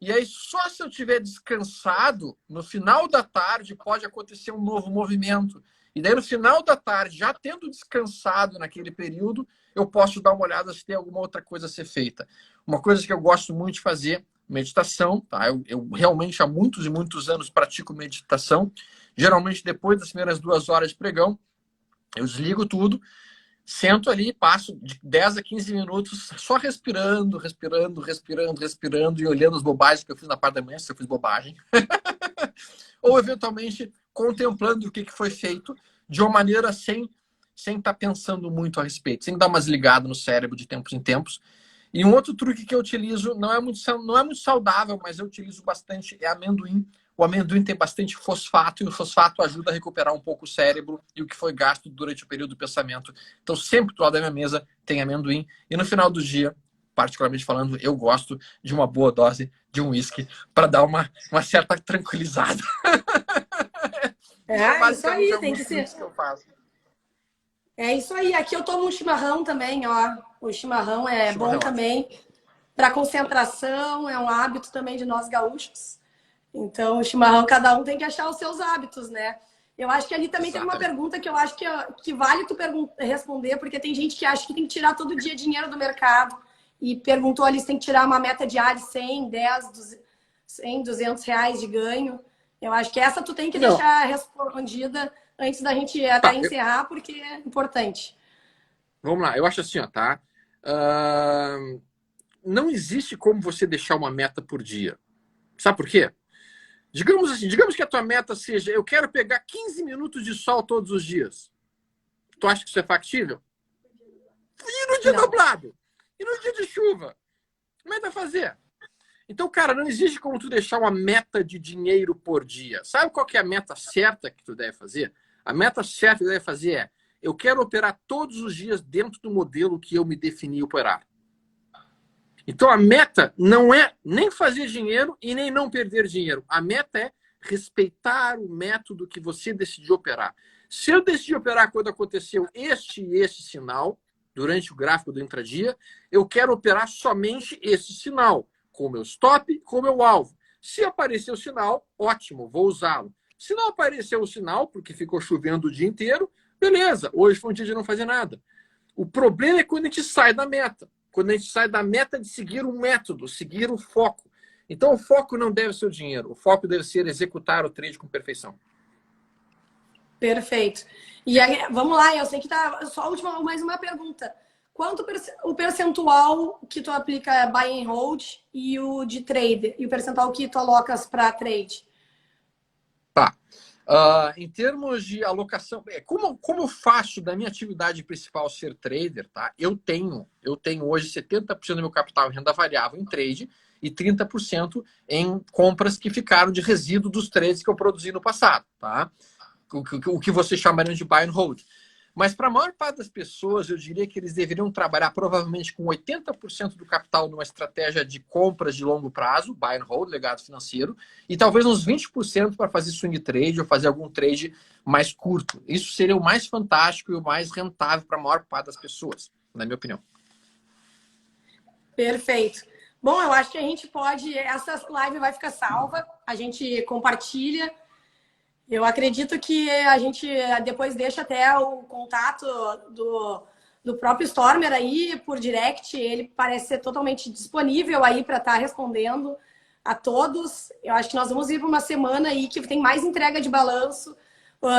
E aí, só se eu tiver descansado, no final da tarde pode acontecer um novo movimento. E daí, no final da tarde, já tendo descansado naquele período, eu posso dar uma olhada se tem alguma outra coisa a ser feita. Uma coisa que eu gosto muito de fazer, meditação, tá? Eu realmente há muitos e muitos anos pratico meditação. Geralmente, depois das primeiras 2 horas de pregão, eu desligo tudo, sento ali, passo de 10 a 15 minutos só respirando e olhando as bobagens que eu fiz na parte da manhã, se eu fiz bobagem. Ou, eventualmente, contemplando o que foi feito de uma maneira sem estar pensando muito a respeito, sem dar umas ligadas no cérebro de tempos em tempos. E um outro truque que eu utilizo, não é muito saudável, mas eu utilizo bastante, é amendoim. O amendoim tem bastante fosfato e o fosfato ajuda a recuperar um pouco o cérebro e o que foi gasto durante o período do pensamento. Então, sempre do lado da minha mesa tem amendoim. E no final do dia, particularmente falando, eu gosto de uma boa dose de um whisky para dar uma certa tranquilizada. Isso aí, tem que ser. Que eu faço. É isso aí. Aqui eu tomo um chimarrão também, ó. O chimarrão é bom também para concentração, é um hábito também de nós gaúchos. Então, o chimarrão, cada um tem que achar os seus hábitos, né? Eu acho que ali também tem uma Exatamente. pergunta que eu acho que vale tu responder, porque tem gente que acha que tem que tirar todo dia dinheiro do mercado e perguntou ali se tem que tirar uma meta diária de 100, 10, 100, R$ 200 de ganho. Eu acho que essa tu tem que Não, deixar respondida antes da gente até tá, encerrar, porque é importante. vamos lá. Eu acho assim, ó, tá? Ah, não existe como você deixar uma meta por dia. Sabe por quê? Digamos assim, digamos que a tua meta seja, eu quero pegar 15 minutos de sol todos os dias. Tu acha que isso é factível? E no dia Não. nublado? E no dia de chuva? Como é que vai fazer? Então, cara, não existe como tu deixar uma meta de dinheiro por dia. Sabe qual que é a meta certa que tu deve fazer? A meta certa que tu deve fazer é, eu quero operar todos os dias dentro do modelo que eu me defini operar. Então, a meta não é nem fazer dinheiro e nem não perder dinheiro. A meta é respeitar o método que você decidiu operar. Se eu decidi operar quando aconteceu este e este sinal, durante o gráfico do intradia, eu quero operar somente esse sinal, com o meu stop, com o meu alvo. Se aparecer o sinal, ótimo, vou usá-lo. Se não aparecer o sinal, porque ficou chovendo o dia inteiro, beleza, hoje foi um dia de não fazer nada. O problema é quando a gente sai da meta. Quando a gente sai da meta de seguir um método, seguir o foco. Então, o foco não deve ser o dinheiro. O foco deve ser executar o trade com perfeição. Perfeito. E aí, vamos lá, eu sei que tá. Só mais uma pergunta. Quanto o percentual que tu aplica buy and hold e o de trade? E o percentual que tu alocas para trade? Tá. Em termos de alocação, como eu faço da minha atividade principal ser trader, tá? Eu tenho hoje 70% do meu capital em renda variável em trade e 30% em compras que ficaram de resíduo dos trades que eu produzi no passado, tá? O que vocês chamariam de buy and hold. Mas para a maior parte das pessoas, eu diria que eles deveriam trabalhar provavelmente com 80% do capital numa estratégia de compras de longo prazo, buy and hold, legado financeiro, e talvez uns 20% para fazer swing trade ou fazer algum trade mais curto. Isso seria o mais fantástico e o mais rentável para a maior parte das pessoas, na minha opinião. Perfeito. Bom, eu acho que a gente pode. Essa live vai ficar salva, a gente compartilha. Eu acredito que a gente depois deixa até o contato do próprio Stormer aí por direct. Ele parece ser totalmente disponível aí para estar respondendo a todos. Eu acho que nós vamos ir para uma semana aí que tem mais entrega de balanço.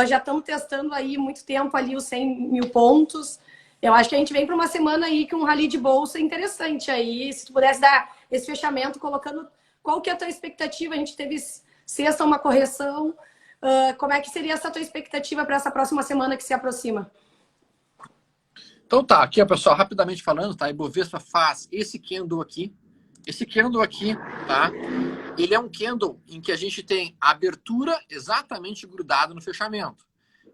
Já estamos testando aí muito tempo ali os 100 mil pontos. Eu acho que a gente vem para uma semana aí com um rally de bolsa interessante aí. Se tu pudesse dar esse fechamento colocando qual que é a tua expectativa? A gente teve sexta uma correção. Como é que seria essa tua expectativa para essa próxima semana que se aproxima? Então tá, aqui pessoal, rapidamente falando, tá? Ibovespa faz esse candle aqui, tá? Ele é um candle em que a gente tem a abertura exatamente grudada no fechamento.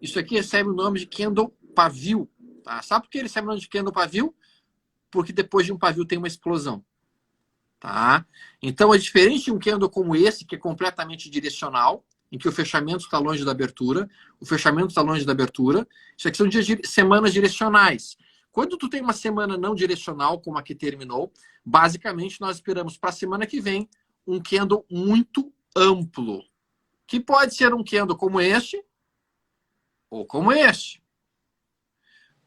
Isso aqui recebe o nome de candle pavio, tá? Sabe por que ele recebe o nome de candle pavio? Porque depois de um pavio tem uma explosão, tá? Então é diferente de um candle como esse, que é completamente direcional, em que o fechamento está longe da abertura, o fechamento está longe da abertura. Isso aqui são semanas direcionais. Quando tu tem uma semana não direcional, como a que terminou, basicamente nós esperamos para a semana que vem um candle muito amplo, que pode ser um candle como este ou como este.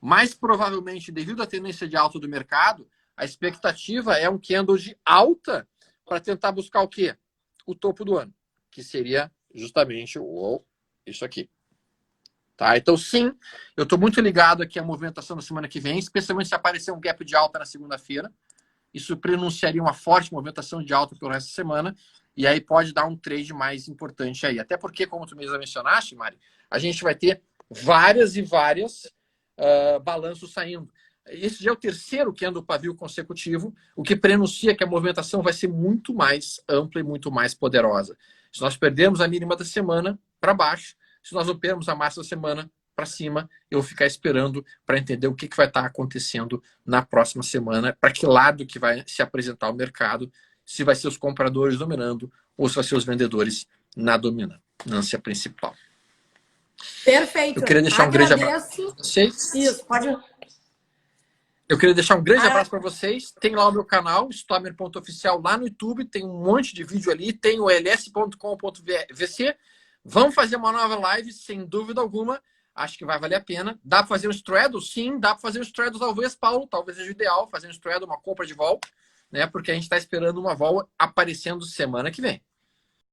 Mais provavelmente, devido à tendência de alta do mercado, a expectativa é um candle de alta para tentar buscar o quê? O topo do ano, que seria justamente isso aqui. Tá? Então, sim, eu estou muito ligado aqui à movimentação da semana que vem, especialmente se aparecer um gap de alta na segunda-feira. Isso prenunciaria uma forte movimentação de alta pelo resto da semana, e aí pode dar um trade mais importante aí. Até porque, como tu mesmo mencionaste, Mari, a gente vai ter várias e várias balanços saindo. Esse já é o terceiro candle pavio consecutivo, o que prenuncia que a movimentação vai ser muito mais ampla e muito mais poderosa. Se nós perdermos a mínima da semana para baixo, se nós operamos a máxima da semana para cima, eu vou ficar esperando para entender o que vai estar acontecendo na próxima semana, para que lado que vai se apresentar o mercado, se vai ser os compradores dominando ou se vai ser os vendedores na dominância principal. Perfeito. Eu queria deixar um grande abraço Agradeço. para vocês. Isso, pode. Eu queria deixar um grande Ah, abraço para vocês. Tem lá o meu canal, Stomer.oficial, lá no YouTube. Tem um monte de vídeo ali. Tem o ls.com.vc. Vamos fazer uma nova live, sem dúvida alguma. Acho que vai valer a pena. Dá para fazer um straddle? Sim, dá para fazer um straddle, talvez, Paulo. Talvez seja o ideal fazer um straddle, uma compra de vol, né? Porque a gente está esperando uma vol aparecendo semana que vem.